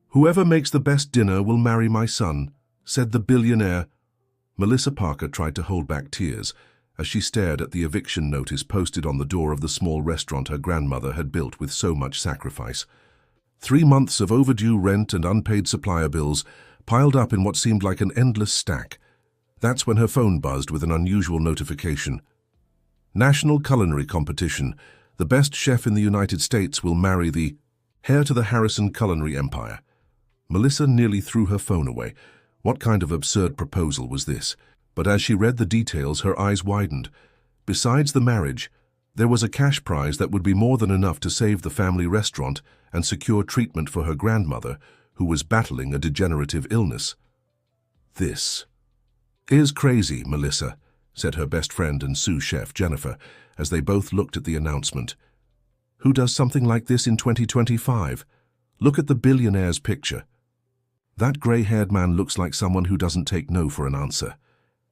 "Whoever makes the best dinner will marry my son," said the billionaire. Melissa Parker tried to hold back tears as she stared at the eviction notice posted on the door of the small restaurant her grandmother had built with so much sacrifice. 3 months of overdue rent and unpaid supplier bills piled up in what seemed like an endless stack. That's when her phone buzzed with an unusual notification. National Culinary Competition. The best chef in the United States will marry the heir to the Harrison culinary empire. Melissa nearly threw her phone away. What kind of absurd proposal was this? But as she read the details, her eyes widened. Besides the marriage, there was a cash prize that would be more than enough to save the family restaurant and secure treatment for her grandmother, who was battling a degenerative illness. "This is crazy, Melissa," said her best friend and sous chef, Jennifer, as they both looked at the announcement. "Who does something like this in 2025? Look at the billionaire's picture." "That gray-haired man looks like someone who doesn't take no for an answer,"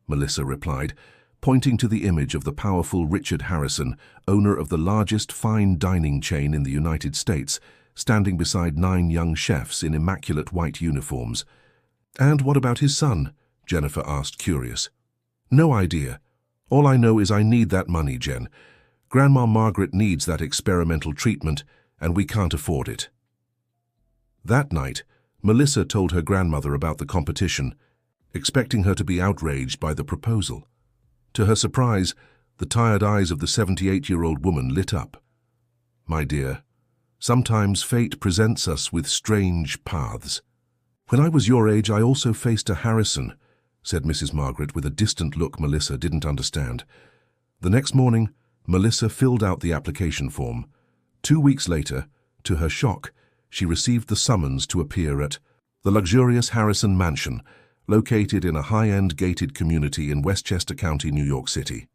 Melissa replied, pointing to the image of the powerful Richard Harrison, owner of the largest fine dining chain in the United States, standing beside 9 young chefs in immaculate white uniforms. "And what about his son?" Jennifer asked, curious. "No idea. All I know is I need that money, Jen. Grandma Margaret needs that experimental treatment, and we can't afford it." That night, Melissa told her grandmother about the competition, expecting her to be outraged by the proposal. To her surprise, the tired eyes of the 78-year-old woman lit up. "My dear, sometimes fate presents us with strange paths. When I was your age, I also faced a Harrison," said Mrs. Margaret with a distant look Melissa didn't understand. The next morning, Melissa filled out the application form. 2 weeks later, to her shock, she received the summons to appear at the luxurious Harrison Mansion, located in a high-end gated community in Westchester County, New York City.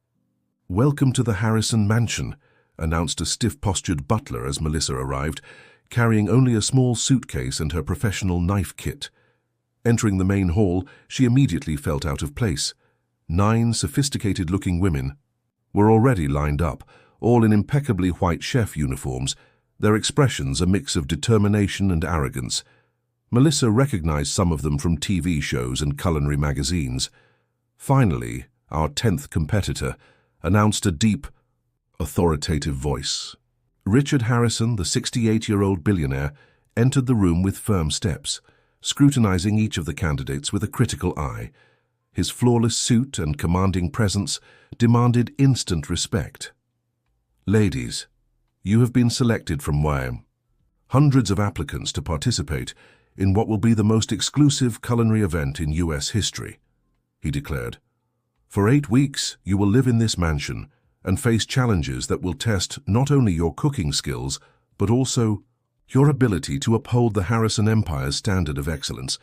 "Welcome to the Harrison Mansion," announced a stiff-postured butler as Melissa arrived, carrying only a small suitcase and her professional knife kit. Entering the main hall, she immediately felt out of place. 9 sophisticated-looking women were already lined up, all in impeccably white chef uniforms, their expressions a mix of determination and arrogance. Melissa recognized some of them from TV shows and culinary magazines. Finally, our 10th competitor announced a deep, authoritative voice. Richard Harrison, the 68-year-old billionaire, entered the room with firm steps, scrutinizing each of the candidates with a critical eye. His flawless suit and commanding presence demanded instant respect. "Ladies, you have been selected from hundreds of applicants to participate in what will be the most exclusive culinary event in U.S. history," he declared. "For 8 weeks, you will live in this mansion and face challenges that will test not only your cooking skills, but also your ability to uphold the Harrison Empire's standard of excellence."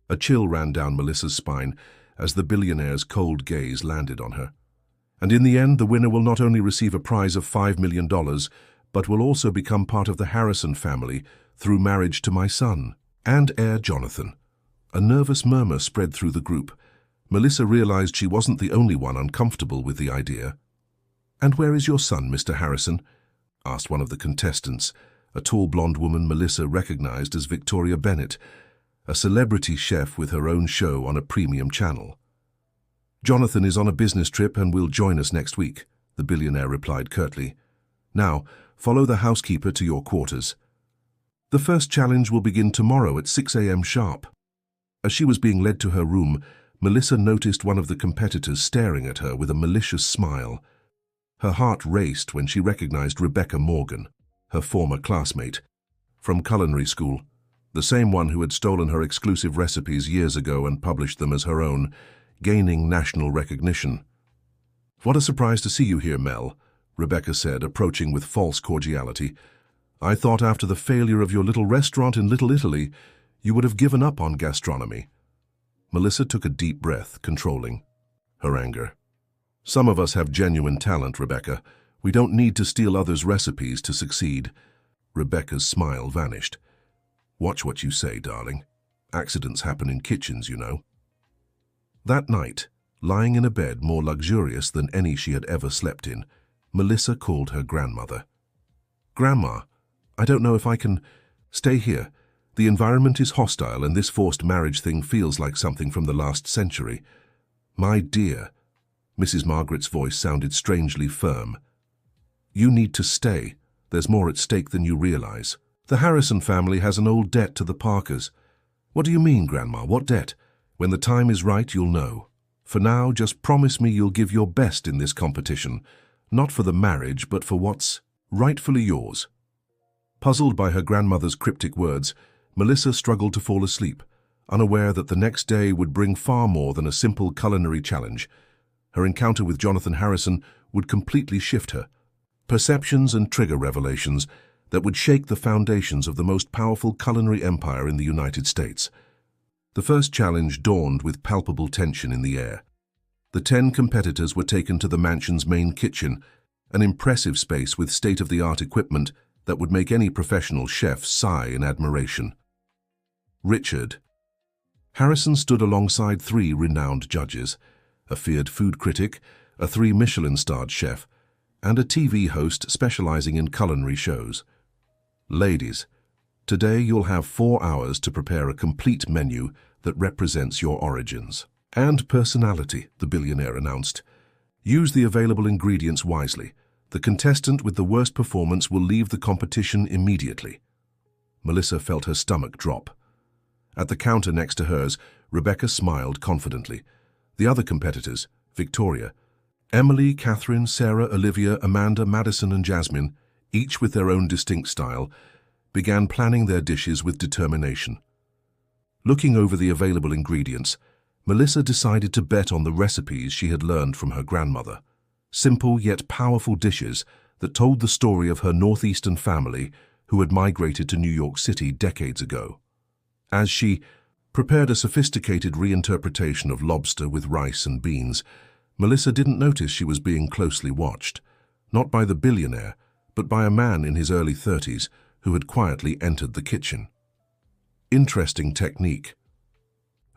A chill ran down Melissa's spine as the billionaire's cold gaze landed on her. "And in the end, the winner will not only receive a prize of $5 million, but will also become part of the Harrison family through marriage to my son and heir Jonathan." A nervous murmur spread through the group. Melissa realized she wasn't the only one uncomfortable with the idea. "And where is your son, Mr. Harrison?" asked one of the contestants, a tall blonde woman Melissa recognized as Victoria Bennett, a celebrity chef with her own show on a premium channel. "Jonathan is on a business trip and will join us next week," the billionaire replied curtly. "Now, follow the housekeeper to your quarters. The first challenge will begin tomorrow at 6 a.m. sharp." As she was being led to her room, Melissa noticed one of the competitors staring at her with a malicious smile. Her heart raced when she recognized Rebecca Morgan, her former classmate, from culinary school, the same one who had stolen her exclusive recipes years ago and published them as her own, gaining national recognition. "What a surprise to see you here, Mel," Rebecca said, approaching with false cordiality. "I thought after the failure of your little restaurant in Little Italy, you would have given up on gastronomy." Melissa took a deep breath, controlling her anger. "Some of us have genuine talent, Rebecca. We don't need to steal others' recipes to succeed." Rebecca's smile vanished. "Watch what you say, darling. Accidents happen in kitchens, you know." That night, lying in a bed more luxurious than any she had ever slept in, Melissa called her grandmother. "Grandma, I don't know if I can stay here. The environment is hostile and this forced marriage thing feels like something from the last century. My dear, Mrs. Margaret's voice sounded strangely firm. You need to stay. There's more at stake than you realize. The Harrison family has an old debt to the Parkers. What do you mean, Grandma? What debt? When the time is right, you'll know. For now, just promise me you'll give your best in this competition, not for the marriage, but for what's rightfully yours. Puzzled by her grandmother's cryptic words, Melissa struggled to fall asleep, unaware that the next day would bring far more than a simple culinary challenge. Her encounter with Jonathan Harrison would completely shift her. Perceptions and trigger revelations that would shake the foundations of the most powerful culinary empire in the United States. The first challenge dawned with palpable tension in the air. The 10 competitors were taken to the mansion's main kitchen, an impressive space with state-of-the-art equipment that would make any professional chef sigh in admiration. Richard Harrison stood alongside 3 renowned judges, a feared food critic, a 3 Michelin-starred chef, and a TV host specializing in culinary shows. Ladies, today you'll have 4 hours to prepare a complete menu that represents your origins and personality, the billionaire announced. Use the available ingredients wisely. The contestant with the worst performance will leave the competition immediately. Melissa felt her stomach drop. At the counter next to hers, Rebecca smiled confidently. The other competitors, Victoria, Emily, Catherine, Sarah, Olivia, Amanda, Madison, and Jasmine, each with their own distinct style, began planning their dishes with determination. Looking over the available ingredients, Melissa decided to bet on the recipes she had learned from her grandmother. Simple yet powerful dishes that told the story of her northeastern family who had migrated to New York City decades ago. As she prepared a sophisticated reinterpretation of lobster with rice and beans, Melissa didn't notice she was being closely watched, not by the billionaire, but by a man in his early 30s who had quietly entered the kitchen. Interesting technique,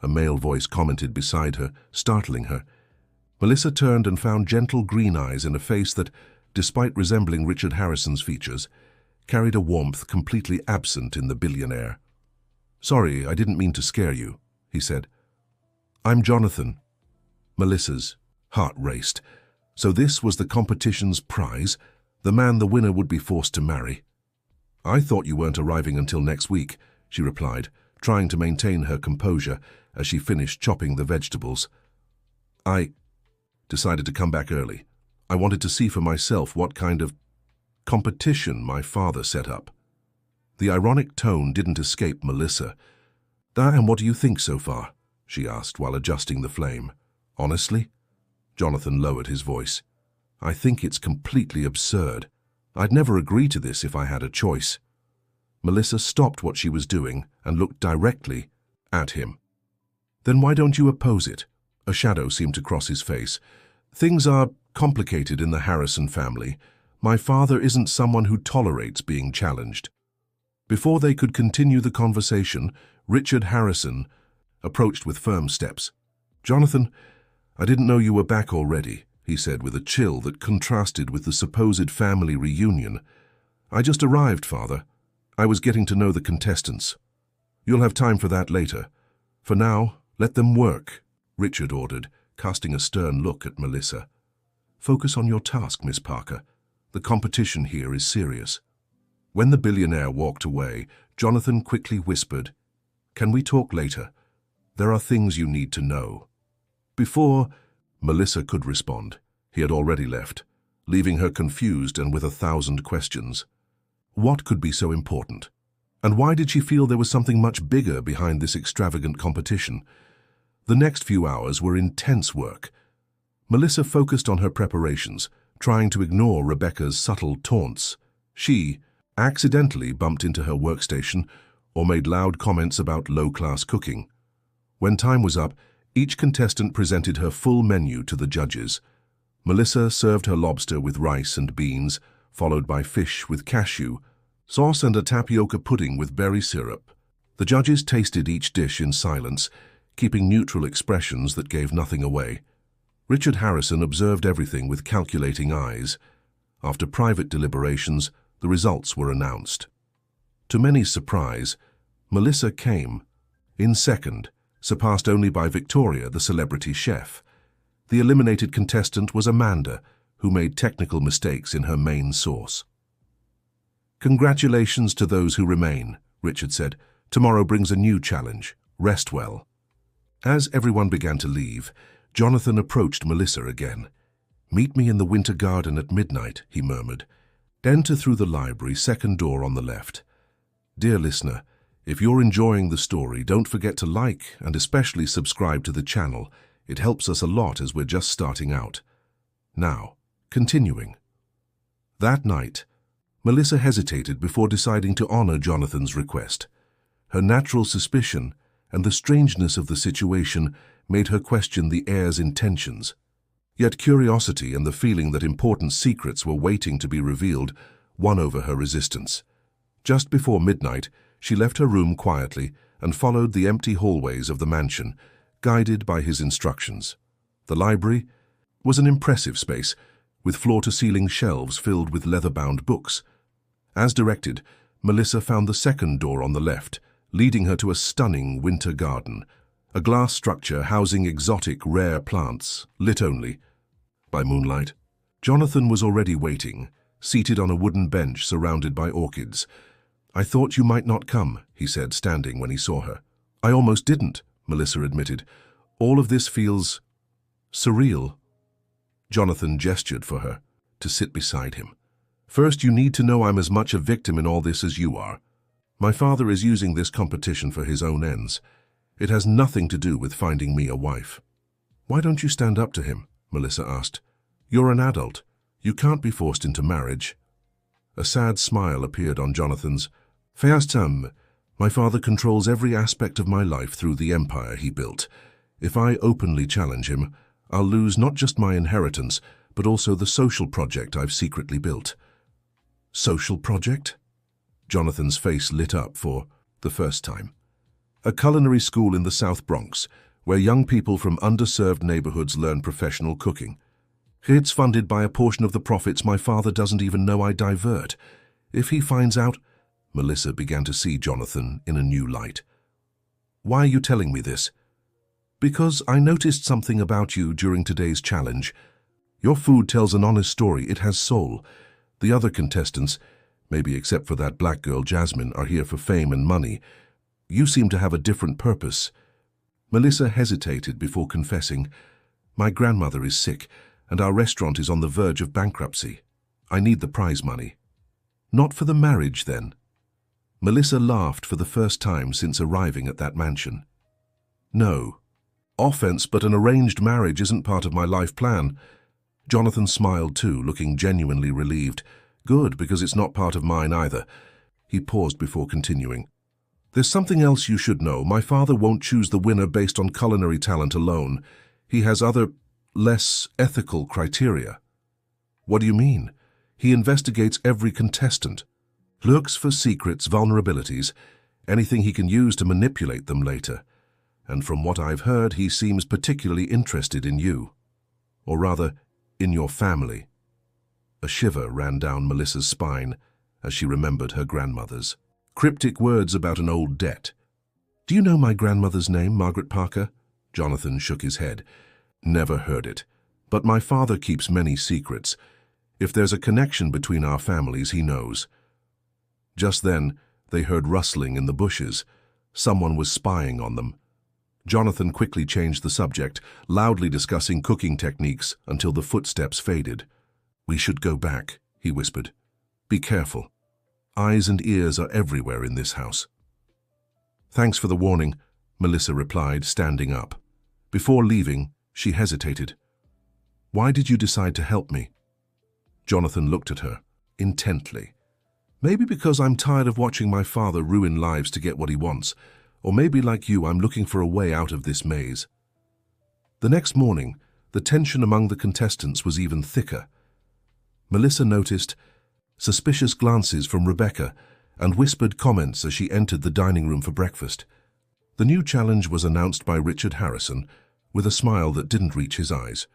a male voice commented beside her, startling her. Melissa turned and found gentle green eyes in a face that, despite resembling Richard Harrison's features, carried a warmth completely absent in the billionaire. Sorry, I didn't mean to scare you, he said. I'm Jonathan. Melissa's heart raced. So this was the competition's prize, the man the winner would be forced to marry. I thought you weren't arriving until next week, she replied, trying to maintain her composure as she finished chopping the vegetables. I decided to come back early. I wanted to see for myself what kind of competition my father set up. The ironic tone didn't escape Melissa. And what do you think so far? She asked while adjusting the flame. Honestly? Jonathan lowered his voice. I think it's completely absurd. I'd never agree to this if I had a choice. Melissa stopped what she was doing and looked directly at him. Then why don't you oppose it? A shadow seemed to cross his face. Things are complicated in the Harrison family. My father isn't someone who tolerates being challenged. Before they could continue the conversation, Richard Harrison approached with firm steps. Jonathan, I didn't know you were back already, he said with a chill that contrasted with the supposed family reunion. I just arrived, Father. I was getting to know the contestants. You'll have time for that later. For now, let them work, Richard ordered, casting a stern look at Melissa. Focus on your task, Miss Parker. The competition here is serious. When the billionaire walked away, Jonathan quickly whispered, Can we talk later? There are things you need to know. Before Melissa could respond, he had already left, leaving her confused and with 1,000 questions. What could be so important? And why did she feel there was something much bigger behind this extravagant competition? The next few hours were intense work. Melissa focused on her preparations, trying to ignore Rebecca's subtle taunts. She accidentally bumped into her workstation or made loud comments about low-class cooking. When time was up, each contestant presented her full menu to the judges. Melissa served her lobster with rice and beans, followed by fish with cashew, sauce and a tapioca pudding with berry syrup. The judges tasted each dish in silence, keeping neutral expressions that gave nothing away. Richard Harrison observed everything with calculating eyes. After private deliberations, the results were announced. To many's surprise, Melissa came, in second, surpassed only by Victoria, the celebrity chef. The eliminated contestant was Amanda, who made technical mistakes in her main sauce. "Congratulations to those who remain," Richard said. "Tomorrow brings a new challenge. Rest well." As everyone began to leave, Jonathan approached Melissa again. "Meet me in the winter garden at midnight," he murmured. "Enter through the library, second door on the left." Dear listener, if you're enjoying the story, don't forget to like and especially subscribe to the channel. It helps us a lot as we're just starting out. Now, continuing. That night, Melissa hesitated before deciding to honor Jonathan's request. Her natural suspicion and the strangeness of the situation made her question the heir's intentions. Yet curiosity and the feeling that important secrets were waiting to be revealed won over her resistance. Just before midnight, she left her room quietly and followed the empty hallways of the mansion, guided by his instructions. The library was an impressive space, with floor-to-ceiling shelves filled with leather-bound books. As directed, Melissa found the second door on the left, leading her to a stunning winter garden, a glass structure housing exotic, rare plants, lit only by moonlight. Jonathan was already waiting, seated on a wooden bench surrounded by orchids. "I thought you might not come," he said, standing when he saw her. "I almost didn't," Melissa admitted. "All of this feels surreal." Jonathan gestured for her to sit beside him. "First, you need to know I'm as much a victim in all this as you are. My father is using this competition for his own ends. It has nothing to do with finding me a wife." "Why don't you stand up to him?" Melissa asked. "You're an adult. You can't be forced into marriage." A sad smile appeared on Jonathan's face. "My father controls every aspect of my life through the empire he built. If I openly challenge him, I'll lose not just my inheritance, but also the social project I've secretly built." "Social project?" Jonathan's face lit up for the first time. "A culinary school in the South Bronx, where young people from underserved neighborhoods learn professional cooking. It's funded by a portion of the profits my father doesn't even know I divert. If he finds out—" Melissa began to see Jonathan in a new light. "Why are you telling me this?" "Because I noticed something about you during today's challenge. Your food tells an honest story. It has soul. The other contestants, maybe except for that black girl Jasmine, are here for fame and money. You seem to have a different purpose." Melissa hesitated before confessing, "My grandmother is sick, and our restaurant is on the verge of bankruptcy. I need the prize money." "Not for the marriage, then?" Melissa laughed for the first time since arriving at that mansion. "No. Offense, but an arranged marriage isn't part of my life plan." Jonathan smiled too, looking genuinely relieved. "Good, because it's not part of mine either." He paused before continuing. "There's something else you should know. My father won't choose the winner based on culinary talent alone. He has other, less ethical criteria." "What do you mean?" "He investigates every contestant, looks for secrets, vulnerabilities, anything he can use to manipulate them later. And from what I've heard, he seems particularly interested in you. Or rather, in your family." A shiver ran down Melissa's spine as she remembered her grandmother's cryptic words about an old debt. "Do you know my grandmother's name, Margaret Parker?" Jonathan shook his head. "Never heard it. But my father keeps many secrets. If there's a connection between our families, he knows." Just then, they heard rustling in the bushes. Someone was spying on them. Jonathan quickly changed the subject, loudly discussing cooking techniques until the footsteps faded. "We should go back," he whispered. "Be careful. Eyes and ears are everywhere in this house." "Thanks for the warning," Melissa replied, standing up. Before leaving, she hesitated. "Why did you decide to help me?" Jonathan looked at her, intently. "Maybe because I'm tired of watching my father ruin lives to get what he wants. Or maybe, like you, I'm looking for a way out of this maze." The next morning, the tension among the contestants was even thicker. Melissa noticed suspicious glances from Rebecca and whispered comments as she entered the dining room for breakfast. The new challenge was announced by Richard Harrison, with a smile that didn't reach his eyes.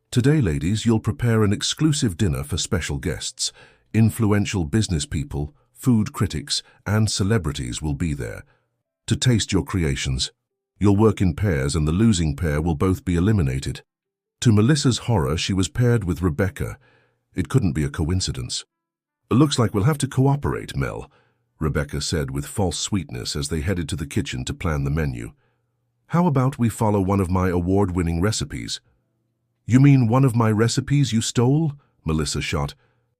"Today, ladies, you'll prepare an exclusive dinner for special guests. Influential business people, food critics, and celebrities will be there. to taste your creations. You'll work in pairs and the losing pair will both be eliminated. To Melissa's horror, she was paired with Rebecca. It couldn't be a coincidence. "Looks like we'll have to cooperate, Mel," Rebecca said with false sweetness as they headed to the kitchen to plan the menu. "How about we follow one of my award-winning recipes?" "You mean one of my recipes you stole?" Melissa shot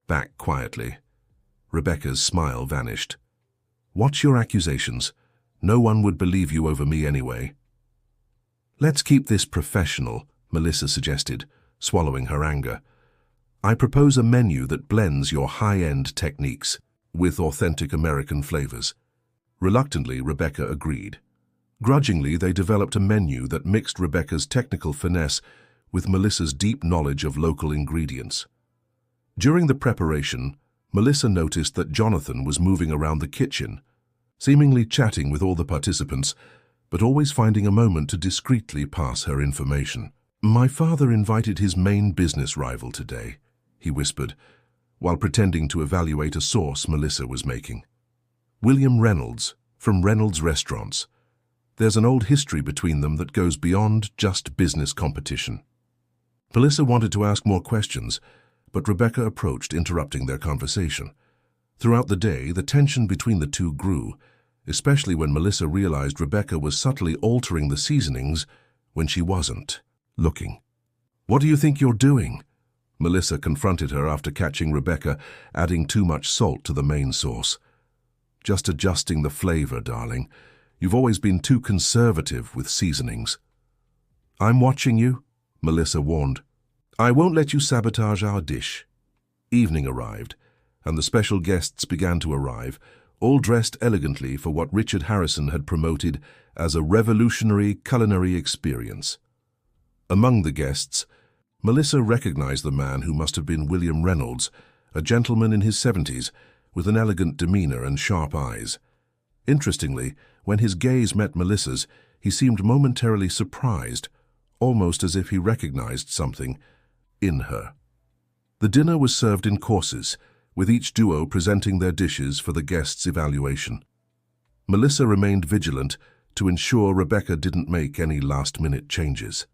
back quietly. Rebecca's smile vanished. "What's your accusations? No one would believe you over me anyway." "Let's keep this professional," Melissa suggested, swallowing her anger. "I propose a menu that blends your high-end techniques with authentic American flavors." Reluctantly, Rebecca agreed. Grudgingly, they developed a menu that mixed Rebecca's technical finesse with Melissa's deep knowledge of local ingredients. During the preparation, Melissa noticed that Jonathan was moving around the kitchen, seemingly chatting with all the participants, but always finding a moment to discreetly pass her information. "My father invited his main business rival today," he whispered, while pretending to evaluate a sauce Melissa was making. "William Reynolds, from Reynolds Restaurants. There's an old history between them that goes beyond just business competition." Melissa wanted to ask more questions, but Rebecca approached, interrupting their conversation. Throughout the day, the tension between the two grew, especially when Melissa realized Rebecca was subtly altering the seasonings when she wasn't looking. "What do you think you're doing?" Melissa confronted her after catching Rebecca adding too much salt to the main sauce. "Just adjusting the flavor, darling. You've always been too conservative with seasonings." "I'm watching you," Melissa warned. "I won't let you sabotage our dish." Evening arrived, and the special guests began to arrive, all dressed elegantly for what Richard Harrison had promoted as a revolutionary culinary experience. Among the guests, Melissa recognized the man who must have been William Reynolds, a gentleman in his 70s, with an elegant demeanor and sharp eyes. Interestingly, when his gaze met Melissa's, he seemed momentarily surprised, almost as if he recognized something in her. The dinner was served in courses, with each duo presenting their dishes for the guests' evaluation. Melissa remained vigilant to ensure Rebecca didn't make any last-minute changes.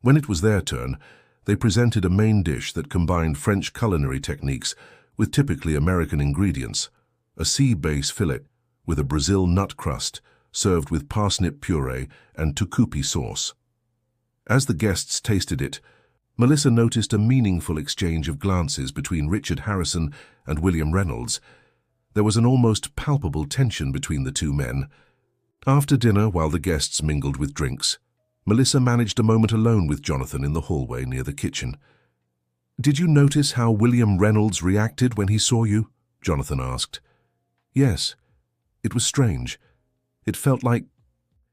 When it was their turn, they presented a main dish that combined French culinary techniques with typically American ingredients, a sea bass fillet with a Brazil nut crust served with parsnip puree and tucupi sauce. As the guests tasted it, Melissa noticed a meaningful exchange of glances between Richard Harrison and William Reynolds. There was an almost palpable tension between the two men. After dinner, while the guests mingled with drinks, Melissa managed a moment alone with Jonathan in the hallway near the kitchen. "Did you notice how William Reynolds reacted when he saw you?" Jonathan asked. "Yes. It was strange. It felt like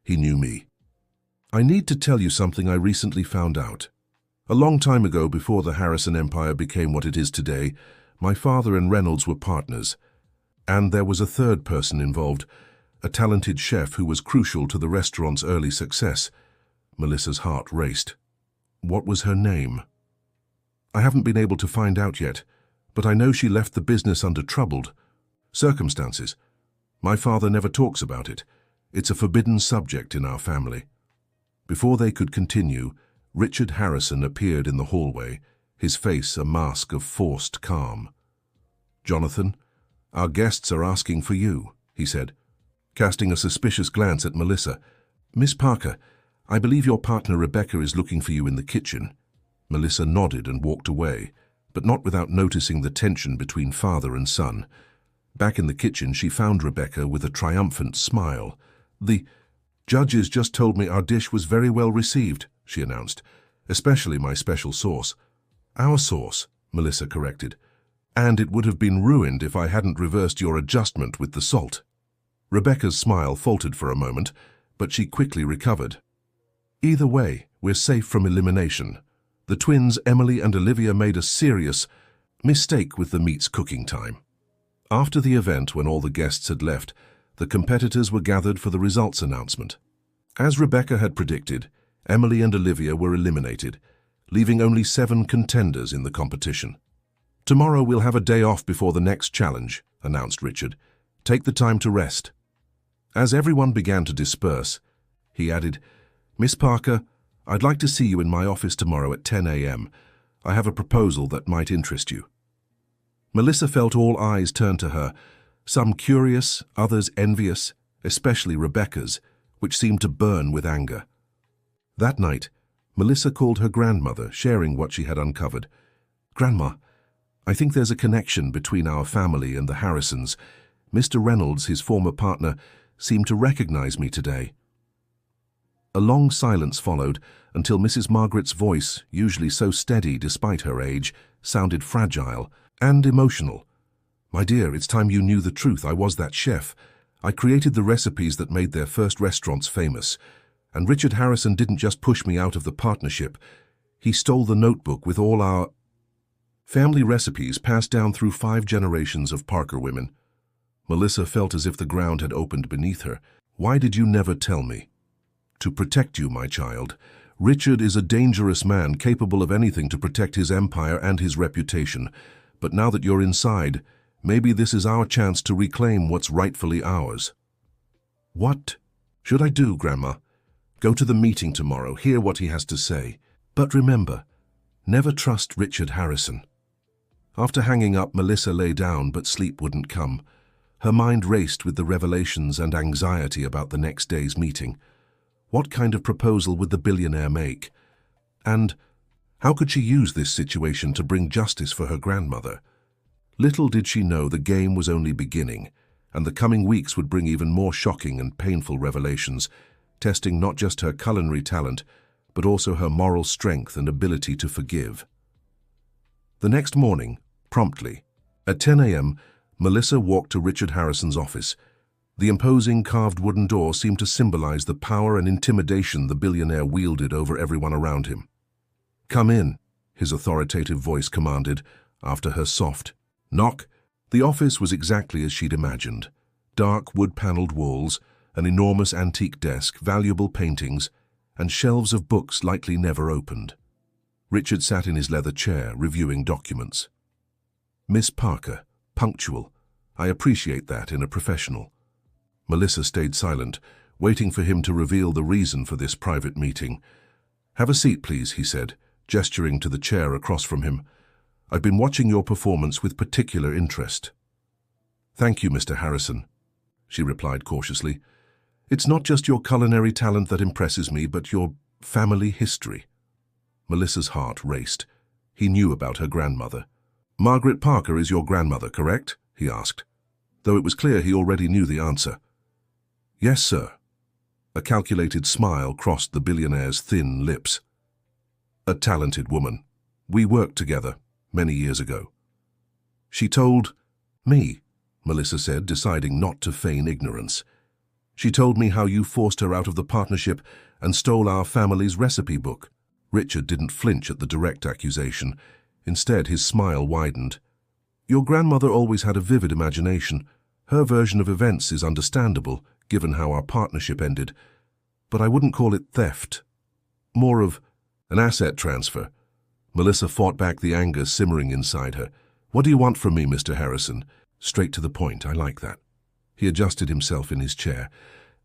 he knew me. I need to tell you something I recently found out. A long time ago, before the Harrison Empire became what it is today, my father and Reynolds were partners. And there was a third person involved, a talented chef who was crucial to the restaurant's early success." Melissa's heart raced. "What was her name?" "I haven't been able to find out yet, but I know she left the business under troubled circumstances. My father never talks about it. It's a forbidden subject in our family." Before they could continue, Richard Harrison appeared in the hallway, his face a mask of forced calm. "Jonathan, our guests are asking for you," he said, casting a suspicious glance at Melissa. "Miss Parker, I believe your partner Rebecca is looking for you in the kitchen." Melissa nodded and walked away, but not without noticing the tension between father and son. Back in the kitchen, she found Rebecca with a triumphant smile. "The judges just told me our dish was very well received," she announced, "especially my special sauce." "Our sauce," Melissa corrected. "And it would have been ruined if I hadn't reversed your adjustment with the salt." Rebecca's smile faltered for a moment, but she quickly recovered. "Either way, we're safe from elimination. The twins Emily and Olivia made a serious mistake with the meat's cooking time." After the event, when all the guests had left, the competitors were gathered for the results announcement. As Rebecca had predicted, Emily and Olivia were eliminated, leaving only 7 contenders in the competition. "Tomorrow we'll have a day off before the next challenge," announced Richard. "Take the time to rest." As everyone began to disperse, he added, "Miss Parker, I'd like to see you in my office tomorrow at 10 a.m. I have a proposal that might interest you." Melissa felt all eyes turn to her, some curious, others envious, especially Rebecca's, which seemed to burn with anger. That night, Melissa called her grandmother, sharing what she had uncovered. "Grandma, I think there's a connection between our family and the Harrisons. Mr. Reynolds, his former partner, seemed to recognize me today." A long silence followed until Mrs. Margaret's voice, usually so steady despite her age, sounded fragile and emotional. "My dear, it's time you knew the truth. I was that chef. I created the recipes that made their first restaurants famous. And Richard Harrison didn't just push me out of the partnership. He stole the notebook with all our family recipes passed down through 5 generations of Parker women." Melissa felt as if the ground had opened beneath her. "Why did you never tell me?" "To protect you, my child. Richard is a dangerous man, capable of anything to protect his empire and his reputation. But now that you're inside, maybe this is our chance to reclaim what's rightfully ours." "What should I do, Grandma?" "Go to the meeting tomorrow, hear what he has to say. But remember, never trust Richard Harrison." After hanging up, Melissa lay down, but sleep wouldn't come. Her mind raced with the revelations and anxiety about the next day's meeting. What kind of proposal would the billionaire make? And how could she use this situation to bring justice for her grandmother? Little did she know the game was only beginning, and the coming weeks would bring even more shocking and painful revelations, testing not just her culinary talent, but also her moral strength and ability to forgive. The next morning, promptly, at 10 a.m., Melissa walked to Richard Harrison's office. The imposing carved wooden door seemed to symbolize the power and intimidation the billionaire wielded over everyone around him. "Come in," his authoritative voice commanded, after her soft knock. The office was exactly as she'd imagined. Dark wood-paneled walls, an enormous antique desk, valuable paintings, and shelves of books likely never opened. Richard sat in his leather chair, reviewing documents. "Miss Parker, punctual. I appreciate that in a professional." Melissa stayed silent, waiting for him to reveal the reason for this private meeting. "Have a seat, please," he said, gesturing to the chair across from him. "I've been watching your performance with particular interest." "Thank you, Mr. Harrison," she replied cautiously. "It's not just your culinary talent that impresses me, but your family history." Melissa's heart raced. He knew about her grandmother. "Margaret Parker is your grandmother, correct?" he asked, though it was clear he already knew the answer. "Yes, sir." A calculated smile crossed the billionaire's thin lips. "A talented woman. We worked together many years ago." "She told me," Melissa said, deciding not to feign ignorance. "She told me how you forced her out of the partnership and stole our family's recipe book." Richard didn't flinch at the direct accusation. Instead, his smile widened. "Your grandmother always had a vivid imagination. Her version of events is understandable, given how our partnership ended. But I wouldn't call it theft. More of an asset transfer." Melissa fought back the anger simmering inside her. "What do you want from me, Mr. Harrison?" "Straight to the point, I like that." He adjusted himself in his chair.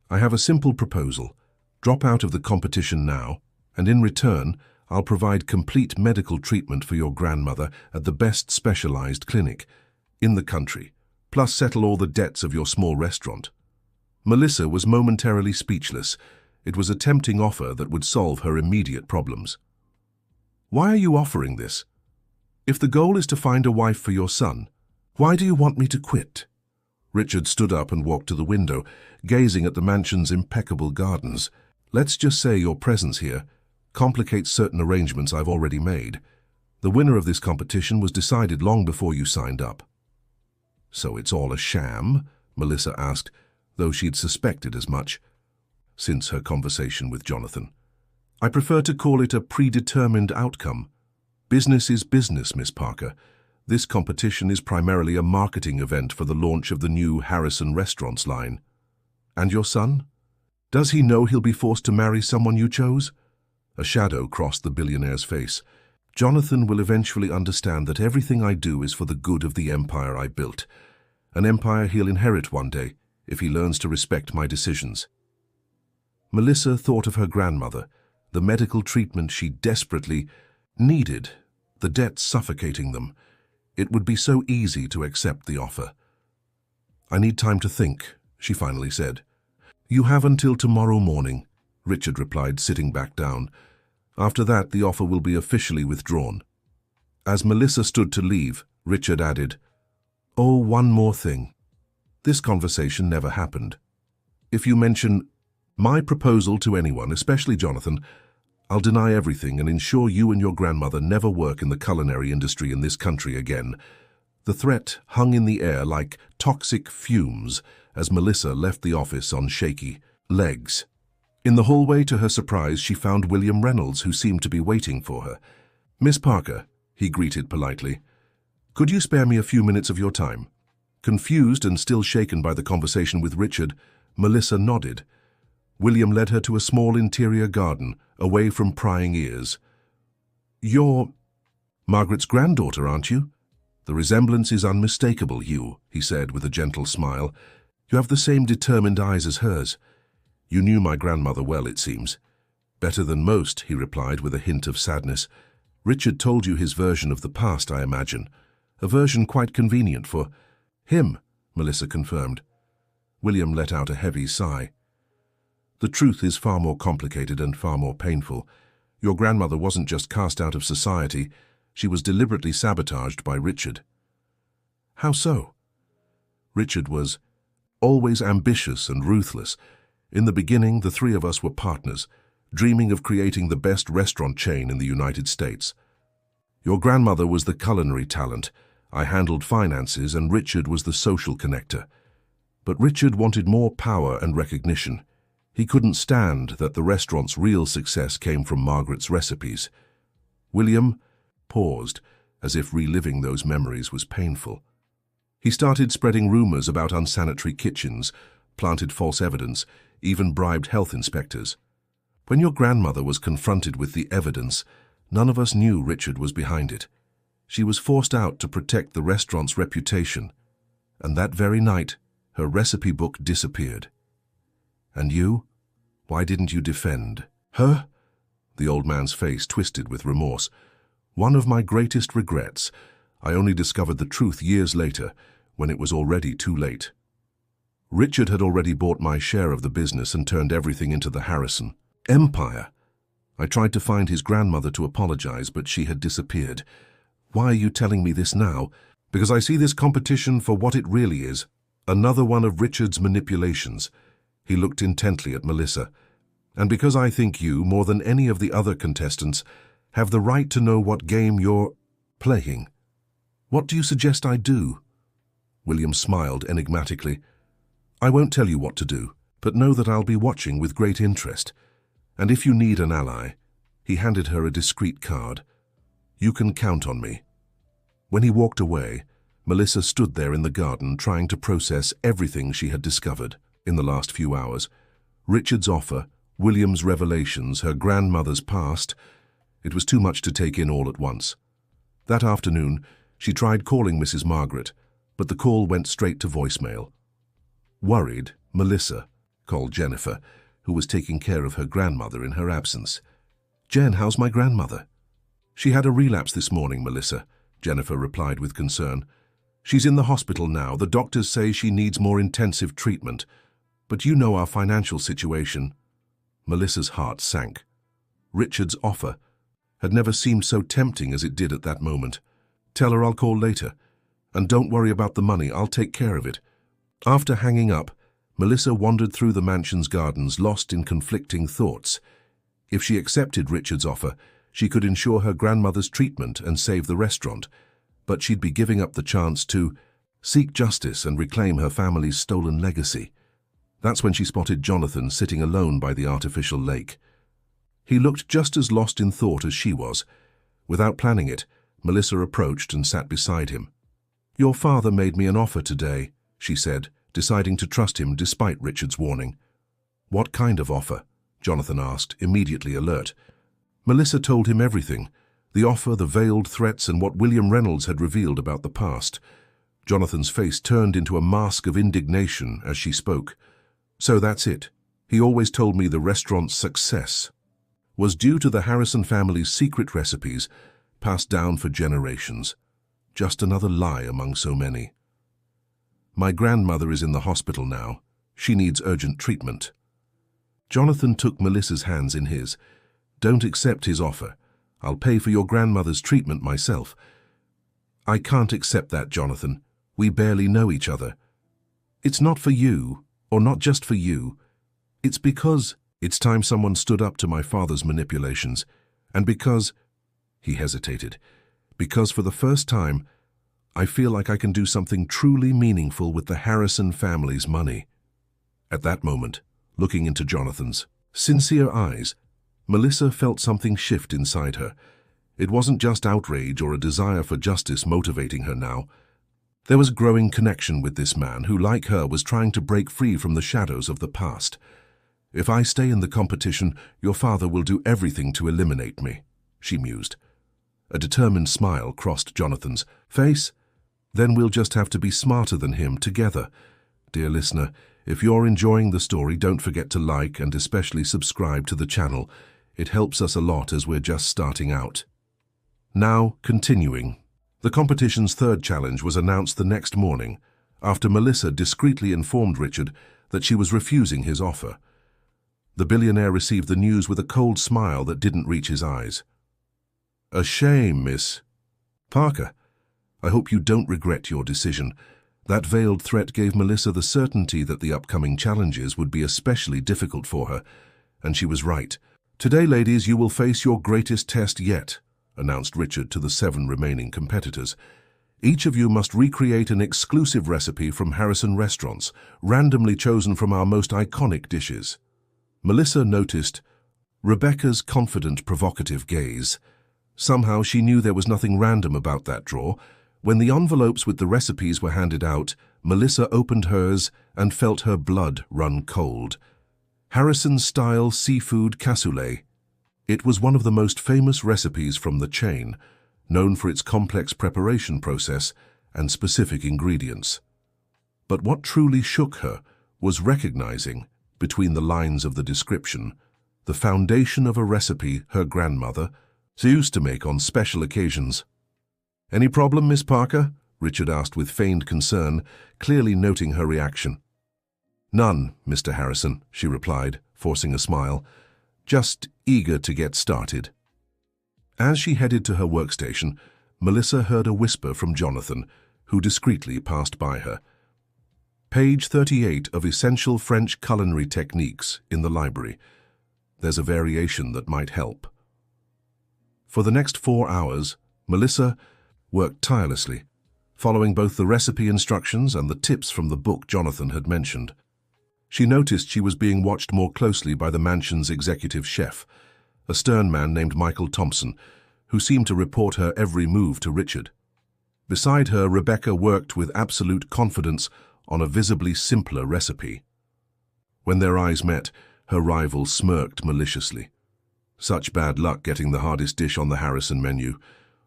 "I have a simple proposal. Drop out of the competition now, and in return, I'll provide complete medical treatment for your grandmother at the best specialized clinic in the country, plus settle all the debts of your small restaurant." Melissa was momentarily speechless. It was a tempting offer that would solve her immediate problems. "Why are you offering this? If the goal is to find a wife for your son, why do you want me to quit?" Richard stood up and walked to the window, gazing at the mansion's impeccable gardens. "Let's just say your presence here complicates certain arrangements I've already made. The winner of this competition was decided long before you signed up." "So it's all a sham?" Melissa asked, though she'd suspected as much since her conversation with Jonathan. "I prefer to call it a predetermined outcome. Business is business, Miss Parker. This competition is primarily a marketing event for the launch of the new Harrison Restaurants line." "And your son? Does he know he'll be forced to marry someone you chose?" A shadow crossed the billionaire's face. "Jonathan will eventually understand that everything I do is for the good of the empire I built. An empire he'll inherit one day, if he learns to respect my decisions. Melissa thought of her grandmother, the medical treatment she desperately needed, the debt suffocating them. It would be so easy to accept the offer. "I need time to think," she finally said. "You have until tomorrow morning," Richard replied, sitting back down. "After that, the offer will be officially withdrawn." As Melissa stood to leave, Richard added, "Oh, one more thing. This conversation never happened. If you mention my proposal to anyone, especially Jonathan, I'll deny everything and ensure you and your grandmother never work in the culinary industry in this country again." The threat hung in the air like toxic fumes as Melissa left the office on shaky legs. In the hallway, to her surprise, she found William Reynolds, who seemed to be waiting for her. "Miss Parker," he greeted politely, "could you spare me a few minutes of your time?" Confused and still shaken by the conversation with Richard, Melissa nodded. William led her to a small interior garden, away from prying ears. "You're Margaret's granddaughter, aren't you? The resemblance is unmistakable, Hugh," he said with a gentle smile. "You have the same determined eyes as hers. You knew my grandmother well, it seems." "Better than most," he replied with a hint of sadness. "Richard told you his version of the past, I imagine. A version quite convenient for him," Melissa confirmed. William let out a heavy sigh. "The truth is far more complicated and far more painful. Your grandmother wasn't just cast out of society, she was deliberately sabotaged by Richard." "How so?" "Richard was always ambitious and ruthless. In the beginning, the three of us were partners, dreaming of creating the best restaurant chain in the United States. Your grandmother was the culinary talent, I handled finances, and Richard was the social connector. But Richard wanted more power and recognition. He couldn't stand that the restaurant's real success came from Margaret's recipes." William paused, as if reliving those memories was painful. He started spreading rumors about unsanitary kitchens, planted false evidence, even bribed health inspectors. When your grandmother was confronted with the evidence, none of us knew Richard was behind it. She was forced out to protect the restaurant's reputation, and that very night, her recipe book disappeared. "And you? Why didn't you defend her?" The old man's face twisted with remorse. "One of my greatest regrets. I only discovered the truth years later, when it was already too late. Richard had already bought my share of the business and turned everything into the Harrison empire. I tried to find his grandmother to apologize, but she had disappeared. Why are you telling me this now? Because I see this competition for what it really is, another one of Richard's manipulations." He looked intently at Melissa. "And because I think you, more than any of the other contestants, have the right to know what game you're playing. What do you suggest I do?" William smiled enigmatically. "I won't tell you what to do, but know that I'll be watching with great interest. And if you need an ally," he handed her a discreet card, "you can count on me." When he walked away, Melissa stood there in the garden trying to process everything she had discovered in the last few hours. Richard's offer, William's revelations, her grandmother's past. It was too much to take in all at once. That afternoon, she tried calling Mrs. Margaret, but the call went straight to voicemail. Worried, Melissa called Jennifer, who was taking care of her grandmother in her absence. "Jen, how's my grandmother?" "She had a relapse this morning, Melissa," Jennifer replied with concern. "She's in the hospital now. The doctors say she needs more intensive treatment. But you know our financial situation." Melissa's heart sank. Richard's offer had never seemed so tempting as it did at that moment. "Tell her I'll call later. And don't worry about the money, I'll take care of it." After hanging up, Melissa wandered through the mansion's gardens, lost in conflicting thoughts. If she accepted Richard's offer, she could ensure her grandmother's treatment and save the restaurant, but she'd be giving up the chance to seek justice and reclaim her family's stolen legacy. That's when she spotted Jonathan sitting alone by the artificial lake. He looked just as lost in thought as she was. Without planning it, Melissa approached and sat beside him. "Your father made me an offer today," she said, deciding to trust him despite Richard's warning. "What kind of offer?" Jonathan asked, immediately alert. Melissa told him everything, the offer, the veiled threats, and what William Reynolds had revealed about the past. Jonathan's face turned into a mask of indignation as she spoke. So that's it. He always told me the restaurant's success was due to the Harrison family's secret recipes passed down for generations. Just another lie among so many. My grandmother is in the hospital now. She needs urgent treatment. Jonathan took Melissa's hands in his. Don't accept his offer. I'll pay for your grandmother's treatment myself. I can't accept that, Jonathan. We barely know each other. It's not for you, or not just for you. It's because it's time someone stood up to my father's manipulations, and because, he hesitated, because for the first time, I feel like I can do something truly meaningful with the Harrison family's money. At that moment, looking into Jonathan's sincere eyes, Melissa felt something shift inside her. It wasn't just outrage or a desire for justice motivating her now. There was growing connection with this man who, like her, was trying to break free from the shadows of the past. If I stay in the competition, your father will do everything to eliminate me, she mused. A determined smile crossed Jonathan's face. Then we'll just have to be smarter than him together. Dear listener, if you're enjoying the story, don't forget to like and especially subscribe to the channel. It helps us a lot as we're just starting out. Now, continuing. The competition's third challenge was announced the next morning, after Melissa discreetly informed Richard that she was refusing his offer. The billionaire received the news with a cold smile that didn't reach his eyes. A shame, Miss Parker. I hope you don't regret your decision. That veiled threat gave Melissa the certainty that the upcoming challenges would be especially difficult for her, and she was right. Today, ladies, you will face your greatest test yet, announced Richard to the 7 remaining competitors. Each of you must recreate an exclusive recipe from Harrison restaurants, randomly chosen from our most iconic dishes. Melissa noticed Rebecca's confident, provocative gaze. Somehow she knew there was nothing random about that draw. When the envelopes with the recipes were handed out, Melissa opened hers and felt her blood run cold. Harrison-style seafood cassoulet. It was one of the most famous recipes from the chain, known for its complex preparation process and specific ingredients. But what truly shook her was recognizing, between the lines of the description, the foundation of a recipe her grandmother used to make on special occasions. Any problem, Miss Parker? Richard asked with feigned concern, clearly noting her reaction. None, Mr. Harrison, she replied, forcing a smile. Just eager to get started. As she headed to her workstation, Melissa heard a whisper from Jonathan, who discreetly passed by her. Page 38 of Essential French Culinary Techniques in the library. There's a variation that might help. For the next 4 hours, Melissa worked tirelessly, following both the recipe instructions and the tips from the book Jonathan had mentioned. She noticed she was being watched more closely by the mansion's executive chef, a stern man named Michael Thompson, who seemed to report her every move to Richard. Beside her, Rebecca worked with absolute confidence on a visibly simpler recipe. When their eyes met, her rival smirked maliciously. Such bad luck getting the hardest dish on the Harrison menu,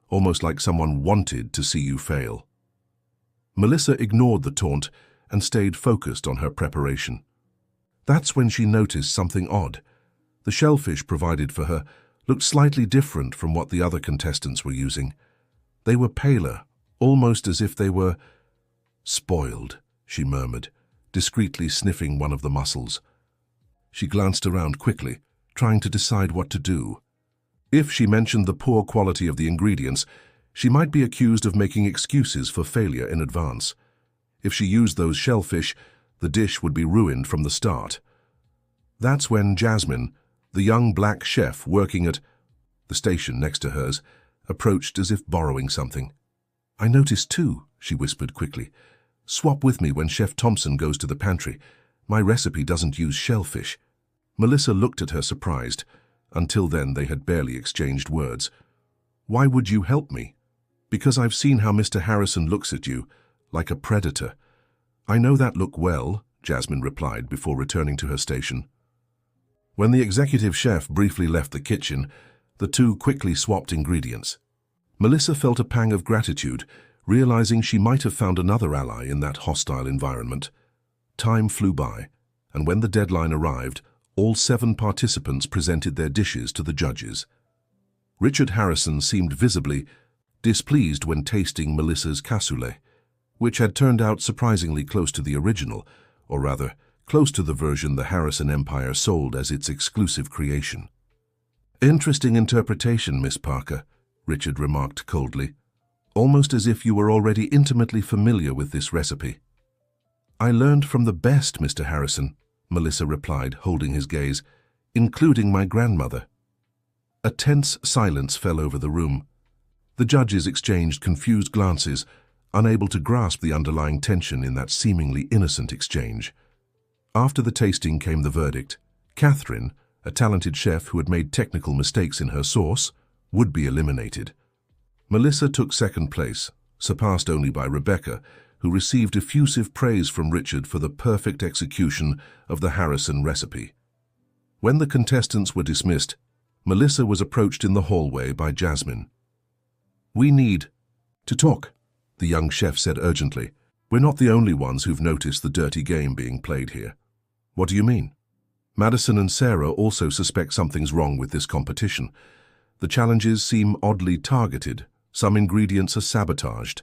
almost like someone wanted to see you fail. Melissa ignored the taunt and stayed focused on her preparation. That's when she noticed something odd. The shellfish provided for her looked slightly different from what the other contestants were using. They were paler, almost as if they were spoiled, she murmured, discreetly sniffing one of the mussels. She glanced around quickly, trying to decide what to do. If she mentioned the poor quality of the ingredients, she might be accused of making excuses for failure in advance. If she used those shellfish, the dish would be ruined from the start. That's when Jasmine, the young black chef working at the station next to hers, approached as if borrowing something. I noticed too, she whispered quickly. Swap with me when Chef Thompson goes to the pantry. My recipe doesn't use shellfish. Melissa looked at her surprised. Until then they had barely exchanged words. Why would you help me? Because I've seen how Mr. Harrison looks at you, like a predator. I know that look well, Jasmine replied before returning to her station. When the executive chef briefly left the kitchen, the two quickly swapped ingredients. Melissa felt a pang of gratitude, realizing she might have found another ally in that hostile environment. Time flew by, and when the deadline arrived, all 7 participants presented their dishes to the judges. Richard Harrison seemed visibly displeased when tasting Melissa's cassoulet, which had turned out surprisingly close to the original, or rather, close to the version the Harrison Empire sold as its exclusive creation. "Interesting interpretation, Miss Parker," Richard remarked coldly, "almost as if you were already intimately familiar with this recipe." "I learned from the best, Mr. Harrison," Melissa replied, holding his gaze, "including my grandmother." A tense silence fell over the room. The judges exchanged confused glances, unable to grasp the underlying tension in that seemingly innocent exchange. After the tasting came the verdict. Catherine, a talented chef who had made technical mistakes in her sauce, would be eliminated. Melissa took second place, surpassed only by Rebecca, who received effusive praise from Richard for the perfect execution of the Harrison recipe. When the contestants were dismissed, Melissa was approached in the hallway by Jasmine. "We need to talk," the young chef said urgently. "We're not the only ones who've noticed the dirty game being played here." "What do you mean?" "Madison and Sarah also suspect something's wrong with this competition. The challenges seem oddly targeted, some ingredients are sabotaged,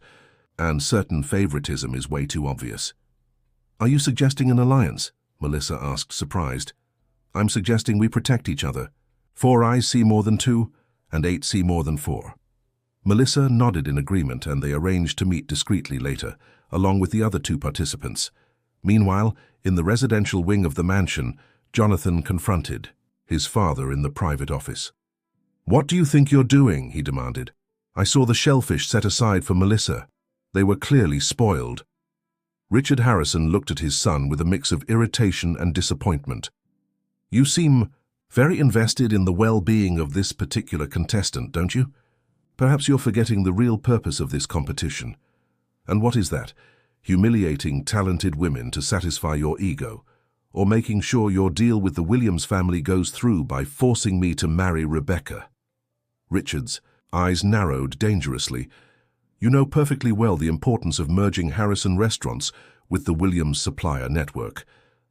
and certain favoritism is way too obvious." "Are you suggesting an alliance?" Melissa asked, surprised. "I'm suggesting we protect each other. 4 eyes see more than 2, and 8 see more than 4. Melissa nodded in agreement, and they arranged to meet discreetly later, along with the other 2 participants. Meanwhile, in the residential wing of the mansion, Jonathan confronted his father in the private office. "What do you think you're doing?" he demanded. "I saw the shellfish set aside for Melissa. They were clearly spoiled." Richard Harrison looked at his son with a mix of irritation and disappointment. "You seem very invested in the well-being of this particular contestant, don't you? Perhaps you're forgetting the real purpose of this competition. And what is that? Humiliating talented women to satisfy your ego, or making sure your deal with the Williams family goes through by forcing me to marry Rebecca?" Richard's eyes narrowed dangerously. "You know perfectly well the importance of merging Harrison restaurants with the Williams supplier network.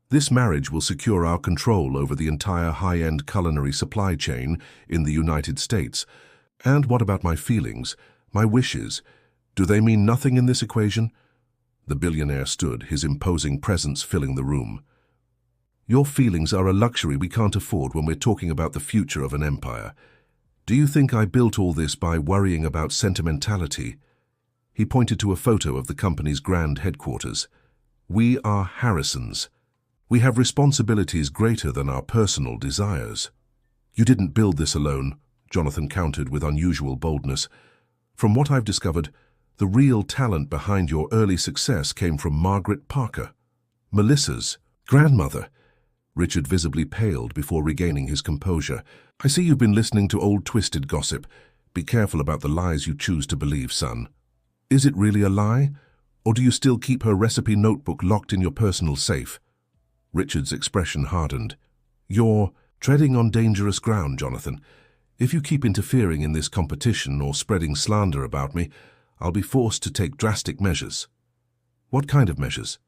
This marriage will secure our control over the entire high-end culinary supply chain in the United States. And what about my feelings, my wishes? Do they mean nothing in this equation?" The billionaire stood, his imposing presence filling the room. "Your feelings are a luxury we can't afford when we're talking about the future of an empire. Do you think I built all this by worrying about sentimentality?" He pointed to a photo of the company's grand headquarters. "We are Harrisons. We have responsibilities greater than our personal desires." "You didn't build this alone," Jonathan countered with unusual boldness. "From what I've discovered, the real talent behind your early success came from Margaret Parker, Melissa's grandmother." Richard visibly paled before regaining his composure. "I see you've been listening to old twisted gossip. Be careful about the lies you choose to believe, son. Is it really a lie? Or do you still keep her recipe notebook locked in your personal safe?" Richard's expression hardened. "You're treading on dangerous ground, Jonathan. If you keep interfering in this competition or spreading slander about me, I'll be forced to take drastic measures." "What kind of measures?"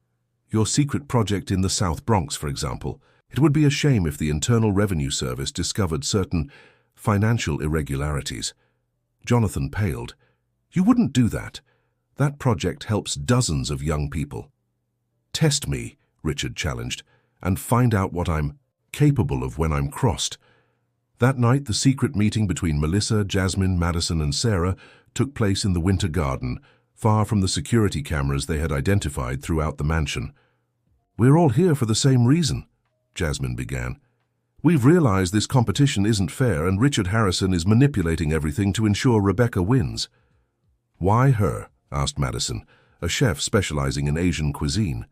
"Your secret project in the South Bronx, for example. It would be a shame if the Internal Revenue Service discovered certain financial irregularities." Jonathan paled. "You wouldn't do that. That project helps dozens of young people." "Test me," Richard challenged, "and find out what I'm capable of when I'm crossed." That night, the secret meeting between Melissa, Jasmine, Madison, and Sarah took place in the Winter Garden, far from the security cameras they had identified throughout the mansion. "We're all here for the same reason," Jasmine began. "We've realized this competition isn't fair, and Richard Harrison is manipulating everything to ensure Rebecca wins." "Why her?" asked Madison, a chef specializing in Asian cuisine.